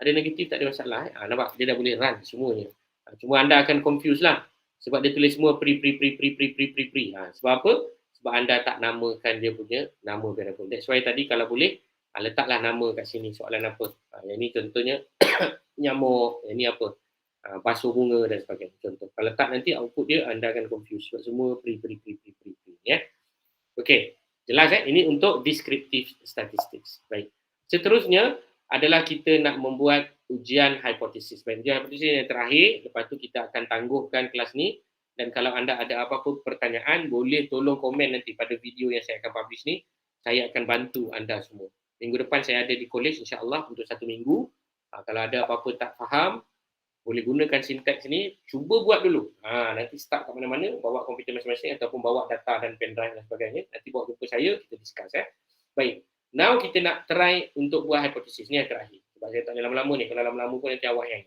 ada negatif tak ada masalah. Nampak dia dah boleh run semuanya. Cuma anda akan confuse lah sebab dia tulis semua pre. Sebab apa? Sebab anda tak namakan dia punya nama variable. That's why tadi kalau boleh letaklah nama kat sini, soalan apa. Yang ni contohnya nyamuk, yang ni apa? Basuh bunga dan sebagainya. Contoh. Kalau tak nanti output dia anda akan confuse sebab semua pre. Ya. Okey. Jelas Ini untuk descriptive statistics. Baik. Seterusnya adalah kita nak membuat ujian hipotesis. Baik, ujian hipotesis yang terakhir, lepas tu kita akan tangguhkan kelas ni. Dan kalau anda ada apa-apa pertanyaan, boleh tolong komen nanti pada video yang saya akan publish ni. Saya akan bantu anda semua. Minggu depan saya ada di college insya-Allah untuk 1 minggu. Kalau ada apa-apa tak faham, boleh gunakan syntax ni, cuba buat dulu. Nanti start kat mana-mana, bawa komputer masing-masing ataupun bawa data dan pendrive dan sebagainya. Nanti bawa jumpa saya, kita discuss. Baik. Now kita nak try untuk buat hipotesis ni yang terakhir. Sebab saya tak ada lama-lama ni. Kalau lama-lama pun nanti awak yang.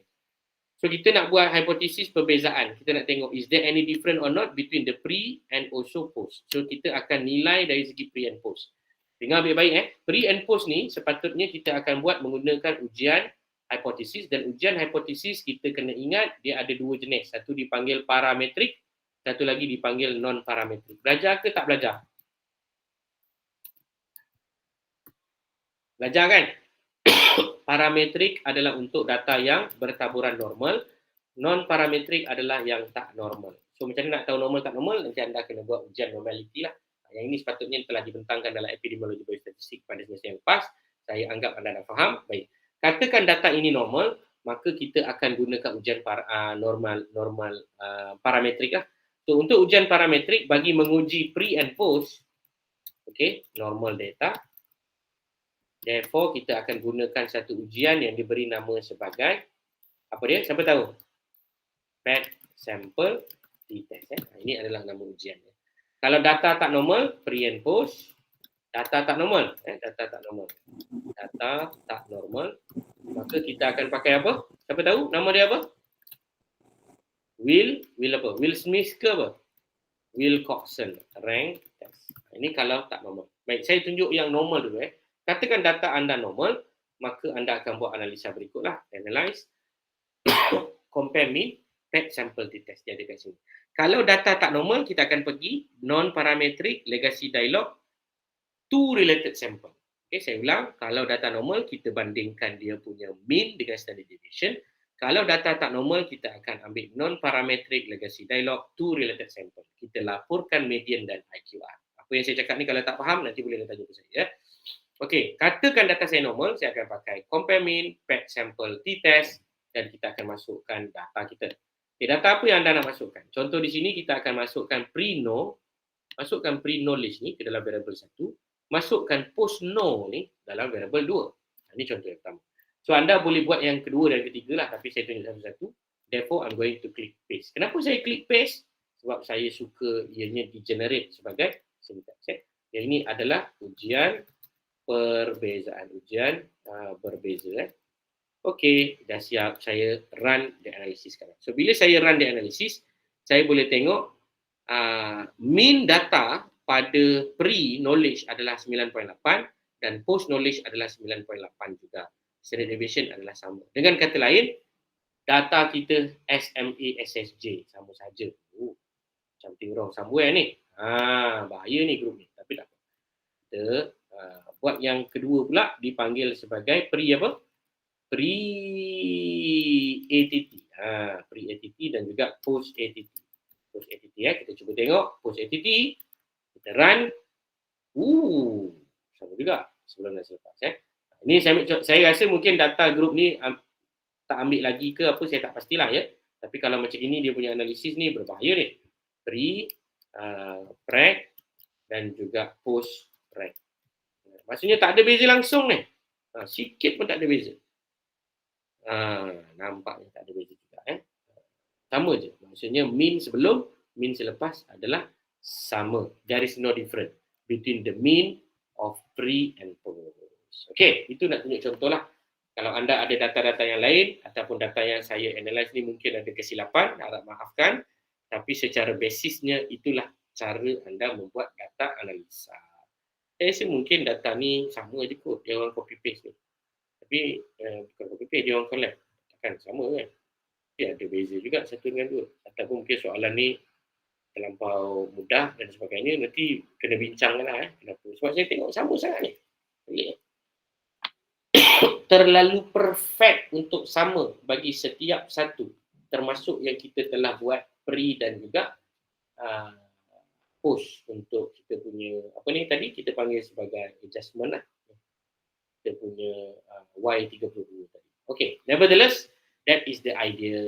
So kita nak buat hipotesis perbezaan. Kita nak tengok is there any different or not between the pre and also post. So kita akan nilai dari segi pre and post. Dengar baik-baik Pre and post ni sepatutnya kita akan buat menggunakan ujian hipotesis, dan ujian hipotesis kita kena ingat dia ada 2 jenis. Satu dipanggil parametrik, satu lagi dipanggil non parametrik. Belajar ke tak belajar? Belajar kan? Parametrik adalah untuk data yang bertaburan normal, non parametrik adalah yang tak normal. So macam mana nak tahu normal tak normal? Nanti anda kena buat ujian normality lah. Yang ini sepatutnya telah dibentangkan dalam epidemiologi biostatistik pada semester yang lepas. Saya anggap anda dah faham. Baik. Katakan data ini normal, maka kita akan gunakan ujian parametrik lah. So untuk ujian parametrik bagi menguji pre and post, normal data. Therefore kita akan gunakan satu ujian yang diberi nama sebagai apa dia? Siapa tahu? Pet sample t-test. Ini adalah nama ujiannya. Kalau data tak normal, pre and post, data tak normal, data tak normal, maka kita akan pakai apa? Siapa tahu nama dia apa? Will apa? Will Smith ke apa? Wilcoxon rank test. Ini kalau tak normal. Baik, saya tunjuk yang normal dulu. Katakan data anda normal, maka anda akan buat analisa berikutlah. Analyze, compare mean, pet sample t-test. Dia ada kat sini. Kalau data tak normal, kita akan pergi non-parametric legacy dialog to related sample. Saya ulang, kalau data normal, kita bandingkan dia punya mean dengan standard deviation. Kalau data tak normal, kita akan ambil non-parametric legacy dialog to related sample. Kita laporkan median dan IQR. Apa yang saya cakap ni kalau tak faham, nanti boleh tanya ke saya. Okey, katakan data saya normal, saya akan pakai compare mean, pet sample t-test dan kita akan masukkan data kita. Data apa yang anda nak masukkan? Contoh di sini kita akan masukkan masukkan pre-knowledge ni ke dalam variable 1, masukkan post-know ni dalam variable 2. Ini contoh yang pertama. So anda boleh buat yang kedua dan ketiga lah, tapi saya tunjuk satu-satu. Therefore, I'm going to click paste. Kenapa saya click paste? Sebab saya suka ianya di-generate sebagai syntax. Yang ini adalah ujian perbezaan, ujian berbeza. Okey, dah siap. Saya run the analysis sekarang. So, bila saya run the analysis, saya boleh tengok mean data pada pre-knowledge adalah 9.8 dan post-knowledge adalah 9.8 juga. Standard deviation adalah sama. Dengan kata lain, data kita SMA, SSJ sama saja. Something wrong somewhere ni. Bahaya ni grup ni. Tapi tak apa. Kita buat yang kedua pula dipanggil sebagai pre-apa? Pre-ATT. Pre-ATT dan juga post-ATT. Post-ATT kita cuba tengok. Post-ATT, kita run. Sama juga sebelum dan selepas. Ini saya rasa mungkin data grup ni tak ambil lagi ke apa, saya tak pastilah ya. Tapi kalau macam ini dia punya analisis ni berbahaya ni. Pre, preg dan juga post preg. Maksudnya tak ada beza langsung ni. Sikit pun tak ada beza. Nampaknya tak ada beza juga. Sama je. Maksudnya mean sebelum, mean selepas adalah sama. There is no difference between the mean of pre and post. Okay, itu nak tunjuk contoh lah. Kalau anda ada data-data yang lain ataupun data yang saya analyse ni mungkin ada kesilapan, harap maafkan. Tapi secara basisnya itulah cara anda membuat data analisa. Saya rasa mungkin data ni sama je kot. Dia orang copy paste ni. Tapi bukan copy paste, dia orang collect. Takkan sama kan? Dia ada beza juga satu dengan dua. Ataupun mungkin soalan ni terlampau mudah dan sebagainya. Nanti kena bincang lah. Kenapa? Sebab saya tengok sama sangat ni. Pelik. Terlalu perfect untuk sama bagi setiap satu. Termasuk yang kita telah buat pre dan juga post untuk kita punya, apa ni tadi kita panggil sebagai adjustment lah. Kita punya Y32 tadi. Okay, nevertheless, that is the idea.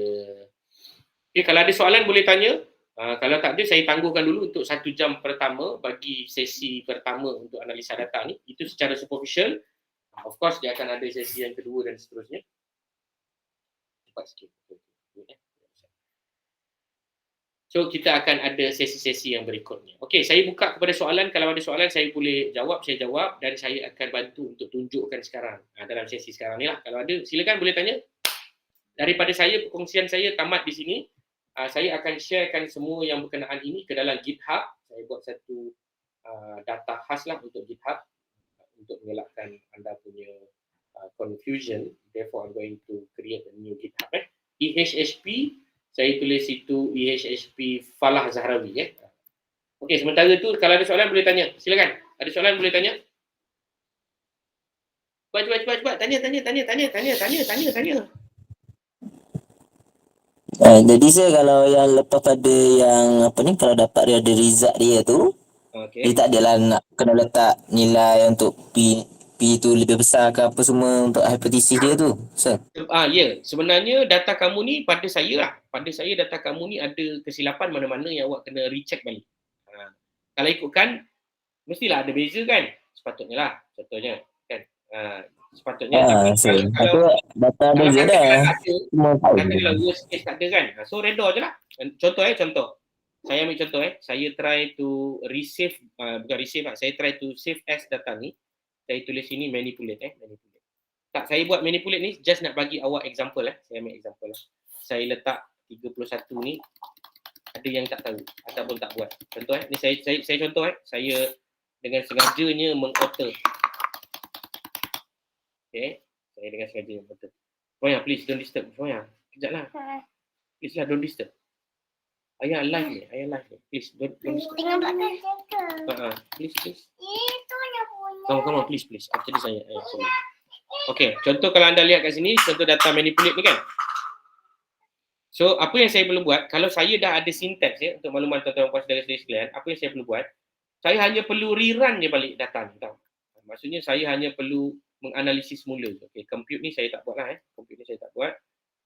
Okay, kalau ada soalan boleh tanya. Kalau tak ada, saya tangguhkan dulu untuk 1 jam pertama bagi sesi pertama untuk analisa data ni. Itu secara superficial. Of course, dia akan ada sesi yang kedua dan seterusnya. Cepat sikit. So, kita akan ada sesi-sesi yang berikutnya. Okey, saya buka kepada soalan. Kalau ada soalan, saya boleh jawab, saya jawab dan saya akan bantu untuk tunjukkan sekarang dalam sesi sekarang ni lah. Kalau ada, silakan boleh tanya. Daripada saya, perkongsian saya tamat di sini. Saya akan sharekan semua yang berkenaan ini ke dalam GitHub. Saya buat satu data khas lah untuk GitHub untuk mengelakkan anda punya confusion. Therefore, I'm going to create a new GitHub. EHSP, saya tulis itu EHSP Falah Zahrawi. Okey, sementara tu kalau ada soalan boleh tanya. Silakan. Ada soalan boleh tanya. Cepat. Tanya. Jadi saya kalau yang lepas pada yang apa ni, kalau dapat dia ada result dia tu, dia tak adalah nak kena letak nilai untuk P tu lebih besar ke apa semua untuk hipotesis dia tu. Ya, sebenarnya data kamu ni pada saya lah. Pada saya data kamu ni ada kesilapan mana-mana yang awak kena recheck balik. Kalau ikutkan, mestilah ada beza kan? Sepatutnya lah, contohnya kan. Sepatutnya. Kalau data beza dah. Katakanlah worst case tak ada kan. So redor je lah. Contoh. Saya ambil contoh saya try to resave, bukan resave lah. Saya try to save as data ni. Saya tulis sini manipulate. Tak, saya buat manipulate ni just nak bagi awak example Saya ambil example Saya letak 31 ni ada yang tak tahu ataupun tak buat. Contoh ni saya contoh saya dengan sengajanya mengalter. Okay, saya dengan sengaja mengalter. Soya, please don't disturb. Soya, kejaplah. Please lah, don't disturb. Ayah live ni. Please don't disturb. Dengan pakai jaga. Please. Itu yang punya. Come on, please. Actually saya. Okay, contoh kalau anda lihat kat sini, contoh data manipulate ni kan. So, apa yang saya perlu buat, kalau saya dah ada syntax untuk makluman tuan-tuan puan saudara-saudari sekalian, apa yang saya perlu buat, saya hanya perlu rerun je balik data ni. Maksudnya saya hanya perlu menganalisis semula. Okay, compute ni saya tak buat lah. Compute ni saya tak buat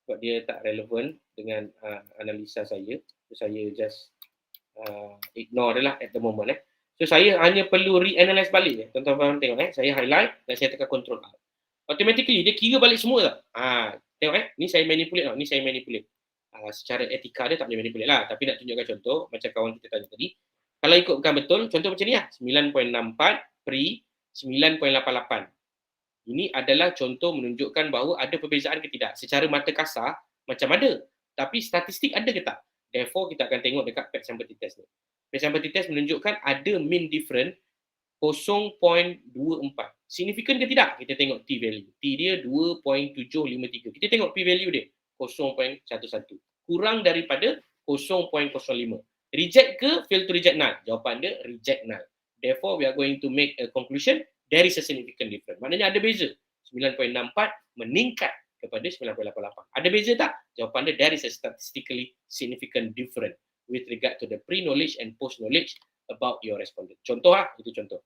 sebab dia tak relevan dengan analisa saya. So, saya just ignore dia lah at the moment. So, saya hanya perlu re-analyze balik. Tuan-tuan tengok saya highlight dan saya tekan control R. Automatically dia kira balik semua lah. Tengok ni saya manipulate ni saya manipulate. Secara etika dia tak boleh manipulate lah. Tapi nak tunjukkan contoh macam kawan kita tanya tadi. Kalau ikutkan betul, contoh macam ni lah. 9.64 pre 9.88. Ini adalah contoh menunjukkan bahawa ada perbezaan ke tidak. Secara mata kasar, macam ada. Tapi statistik ada ke tak? Therefore, kita akan tengok dekat paired sample t-test ni. Paired sample t-test menunjukkan ada mean difference 0.24. Signifikan ke tidak? Kita tengok t-value. T dia 2.753. Kita tengok p-value dia 0.11. Kurang daripada 0.05. Reject ke fail to reject null? Jawapan dia reject null. Therefore, we are going to make a conclusion there is a significant difference. Maknanya ada beza. 9.64 meningkat kepada 9.88. Ada beza tak? Jawapan dia there is a statistically significant difference with regard to the pre-knowledge and post-knowledge about your respondent. Contoh itu contoh.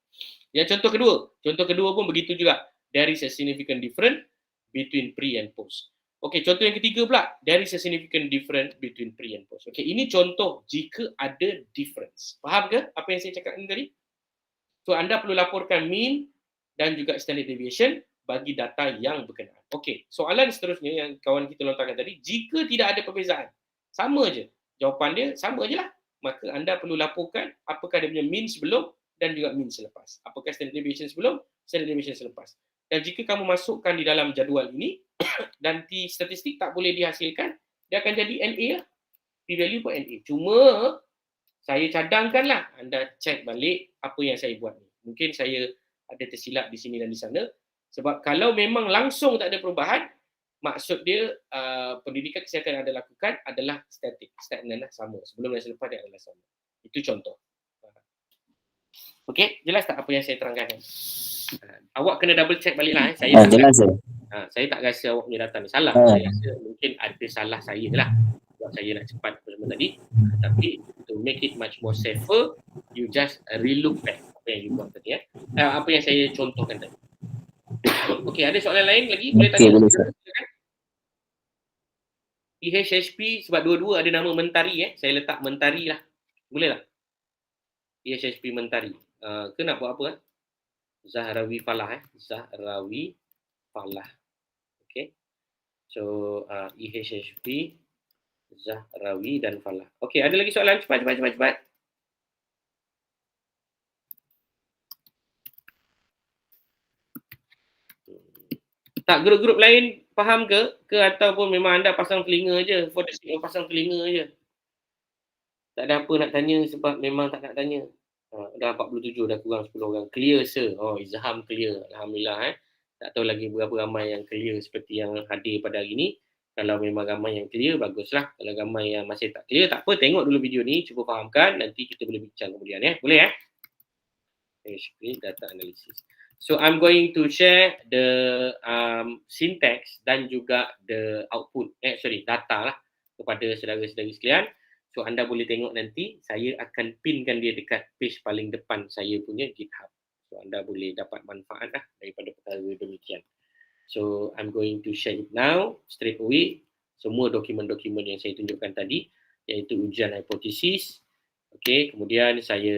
Yang contoh kedua pun begitu juga. There is a significant difference between pre and post. Okey, contoh yang ketiga pula, there is a significant difference between pre and post. Okey, ini contoh jika ada difference. Faham ke apa yang saya cakap tadi? So anda perlu laporkan mean dan juga standard deviation bagi data yang berkenaan. Okey, soalan seterusnya yang kawan kita lontarkan tadi, jika tidak ada perbezaan, sama je. Jawapan dia sama je lah. Maka anda perlu laporkan apakah dia punya mean sebelum dan juga mean selepas. Apakah standard deviation sebelum, standard deviation selepas. Dan jika kamu masukkan di dalam jadual ini, dan di statistik tak boleh dihasilkan, dia akan jadi NA lah. P-value pun NA. Cuma, saya cadangkanlah anda cek balik apa yang saya buat ni. Mungkin saya ada tersilap di sini dan di sana. Sebab kalau memang langsung tak ada perubahan, maksud dia pendidikan kesihatan yang anda lakukan adalah statik, stagnan lah, sama. Sebelum dan selepas dia adalah sama. Itu contoh. Okey, jelas tak apa yang saya terangkan? Awak kena double check balik lah. Saya tak rasa awak punya data ni salah. Saya rasa mungkin ada salah saya je lah. Sebab saya nak cepat semua tadi. Tapi to make it much more safer, you just relook back apa yang you buat tadi. Apa yang saya contohkan tadi. Okey, ada soalan lain lagi? Boleh tanya. IHHP sebab dua-dua ada nama Mentari. Saya letak Mentari lah. Boleh tak? IHHP Mentari. Ke nak buat apa? Zahrawi Falah. Zahrawi Falah. Okay. So IHHP, Zahrawi dan Falah. Okay, ada lagi soalan? Cepat. Tak, grup-grup lain faham ke? Ataupun memang anda pasang telinga je? For the sake of pasang telinga je. Tak ada apa nak tanya sebab memang tak nak tanya. Dah 47, dah kurang 10 orang. Clear sir. Oh, Izham clear. Alhamdulillah. Tak tahu lagi berapa ramai yang clear seperti yang hadir pada hari ni. Kalau memang ramai yang clear, baguslah. Kalau ramai yang masih tak clear, tak apa. Tengok dulu video ni, cuba fahamkan. Nanti kita boleh bincang kemudian. Boleh HP data analysis. So I'm going to share the syntax dan juga the output, data lah kepada saudara-saudari sekalian. So anda boleh tengok nanti, saya akan pinkan dia dekat page paling depan saya punya GitHub. So anda boleh dapat manfaat lah daripada perkara demikian. So I'm going to share it now, straight away. Semua dokumen-dokumen yang saya tunjukkan tadi, iaitu ujian hipotesis. Okay, kemudian saya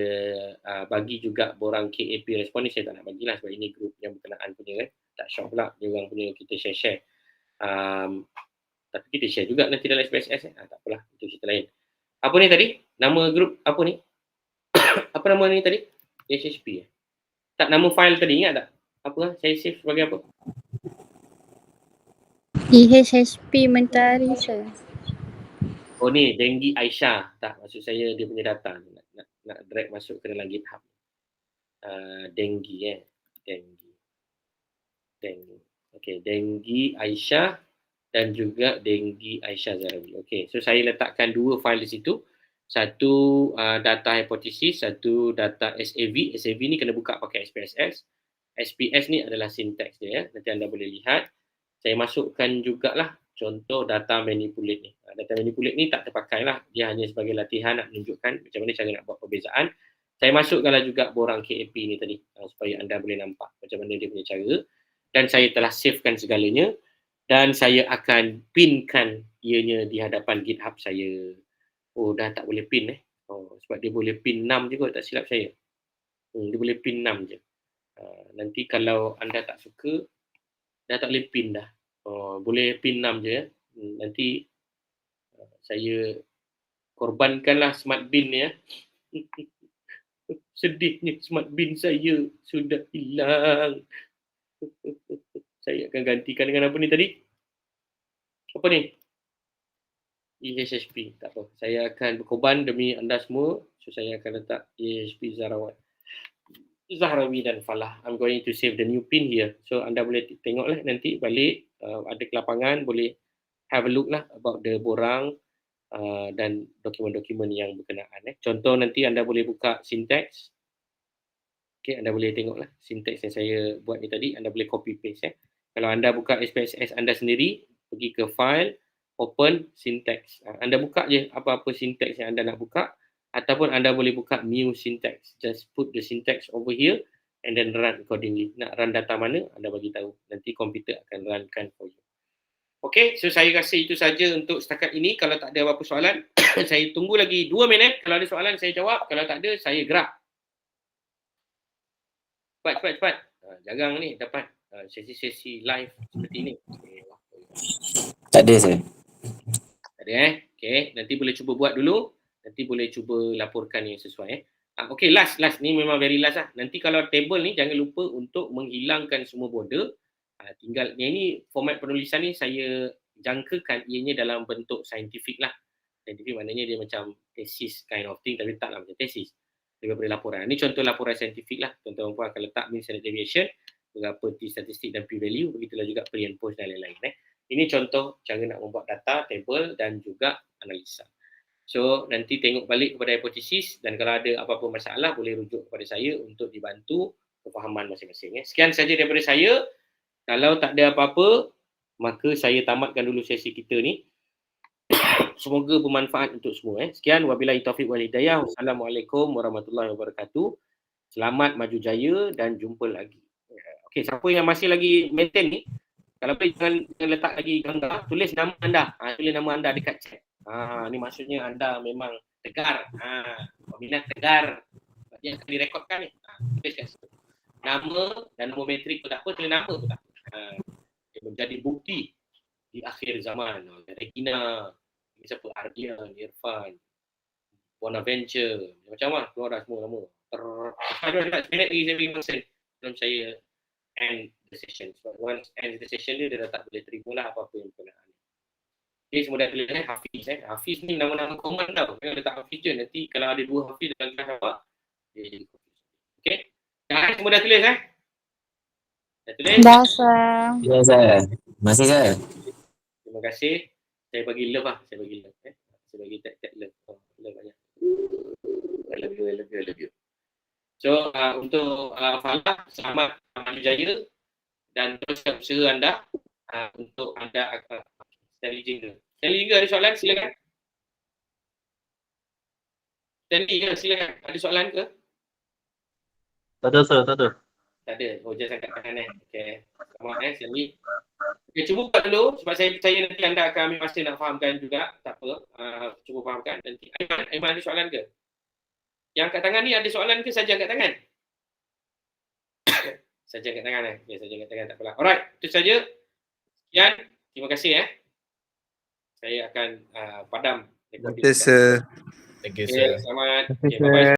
bagi juga borang KAP respon ni, saya tak nak bagilah sebab ini grup yang berkenaan punya kan. Tak syok pula, dia orang punya kita share-share. Tapi kita share juga nanti dalam SPSS. Tak apalah, itu cerita lain. Apa ni tadi? Nama grup apa ni? Apa nama ni tadi? HHP. Tak, nama file tadi ingat tak? Apa? Saya save sebagai apa? IHHP Mentari sir. Oh ni, Denggi Aisyah. Tak, maksud saya dia punya data. Nak drag masuk ke dalam GitHub. Denggi Denggi. Okay, Denggi Aisyah dan juga Denggi Aisyah Zahrawi. Okay, so saya letakkan dua file di situ. Satu data hipotesis, satu data SAV. SAV ni kena buka pakai SPSS. SPS ni adalah syntax dia. Nanti anda boleh lihat. Saya masukkan jugalah contoh data manipulate ni. Data manipulate ni tak terpakai lah. Dia hanya sebagai latihan nak menunjukkan macam mana cara nak buat perbezaan. Saya masukkanlah juga borang KAP ni tadi supaya anda boleh nampak macam mana dia punya cara. Dan saya telah savekan segalanya. Dan saya akan pinkan ianya di hadapan GitHub saya. Oh, dah tak boleh pin sebab dia boleh pin 6 je kot, tak silap saya. Dia boleh pin 6 je. Nanti kalau anda tak suka, dah tak boleh pin dah. Boleh pin 6 je. Nanti saya korbankanlah smart bin ni Sedihnya smart bin saya sudah hilang. Saya akan gantikan dengan apa ni tadi? Apa ni? IHHP. Tak apa. Saya akan berkorban demi anda semua. So saya akan letak IHHP Zahrawi dan Falah. I'm going to save the new pin here. So anda boleh tengoklah nanti balik. Ada kelapangan. Boleh have a look lah about the borang dan dokumen-dokumen yang berkenaan. Contoh nanti anda boleh buka syntax. Okay, anda boleh tengoklah syntax yang saya buat ni tadi. Anda boleh copy paste. Kalau anda buka SPSS anda sendiri, pergi ke file, open syntax. Anda buka je apa-apa syntax yang anda nak buka. ataupun anda boleh buka new syntax. Just put the syntax over here and then run accordingly. Nak run data mana, anda bagi tahu. Nanti komputer akan runkan for you. Okay, so saya rasa itu saja untuk setakat ini. Kalau tak ada apa-apa soalan, saya tunggu lagi 2 minit. Kalau ada soalan, saya jawab. Kalau tak ada, saya gerak. Cepat. Jarang ni dapat sesi-sesi live seperti ini. Tak ada saya. Tak ada Okay, nanti boleh cuba buat dulu. Nanti boleh cuba laporkan yang sesuai Okay, last. Ni memang very last lah. Nanti kalau table ni jangan lupa untuk menghilangkan semua border. Tinggal yang ni format penulisan ni saya jangkakan ianya dalam bentuk saintifik lah. Saintifik maknanya dia macam thesis kind of thing, tapi taklah macam thesis. Daripada laporan. Ini contoh laporan saintifik lah. Tuan-tuan akan letak mean standard deviation, berapa statistik dan p-value, begitulah juga pre and post dan lain-lain. Ini contoh cara nak membuat data, table dan juga analisa. So nanti tengok balik kepada hipotesis dan kalau ada apa-apa masalah boleh rujuk kepada saya untuk dibantu kefahaman masing-masing. Sekian saja daripada saya. Kalau tak ada apa-apa, maka saya tamatkan dulu sesi kita ni. Semoga bermanfaat untuk semua. Sekian, wabillahi taufiq wal hidayah. Wassalamualaikum warahmatullahi wabarakatuh. Selamat maju jaya dan jumpa lagi. Okey, siapa yang masih lagi maintain ni, kalau boleh jangan letak lagi gambar, tulis nama anda. Tulis nama anda dekat chat. Ni maksudnya anda memang tegar. Peminat tegar. Dia akan direkodkan ni. Tulis kat situ. Nama dan nombor metrik pun tak apa, tulis nama pun tak apa. Dia menjadi bukti di akhir zaman. Regina, siapa? Ardian, Irfan, Bonaventure, macam-macam keluar dah semua nama. Ada minit lagi saya bagi masa sebelum saya end the session. So, once end the session dia dah tak boleh terima lah apa-apa yang berkenaan. Okay, semua dah tulis Hafiz. Hafiz ni nama-nama common tau. Jangan letak Hafiz je. Nanti kalau ada 2 Hafiz dalam kelas awak, dia jadi confused. Okay? Semua dah tulis Dah tulis? Dah, sir. Ya, saya. Masih saya. Terima kasih. Saya bagi love lah. Saya bagi love. Saya bagi tag love. Love banyak. I love you. So, untuk Falah, selamat maju jaya dan teruskan usaha anda untuk anda akan Stanley Jingga. Stanley Jingga ada soalan? Silakan. Stanley, silakan. Ada soalan ke? Tak ada, sir. Tak ada. Tak ada. Oh, just angkat tangan Okay. Selamat Stanley. Okay, cuba buat dulu sebab saya percaya nanti anda akan ambil masa nak fahamkan juga. Tak apa. Cuba fahamkan nanti. Aiman ada soalan ke? Yang angkat tangan ni ada soalan ke saja angkat tangan? Saja angkat tangan Ya, saja angkat tangan. Tak apalah. Alright. Itu saja. Sekian. Terima kasih Saya akan padam. Terima kasih, sir. Thank you, sir. Selamat. Okay, bye-bye.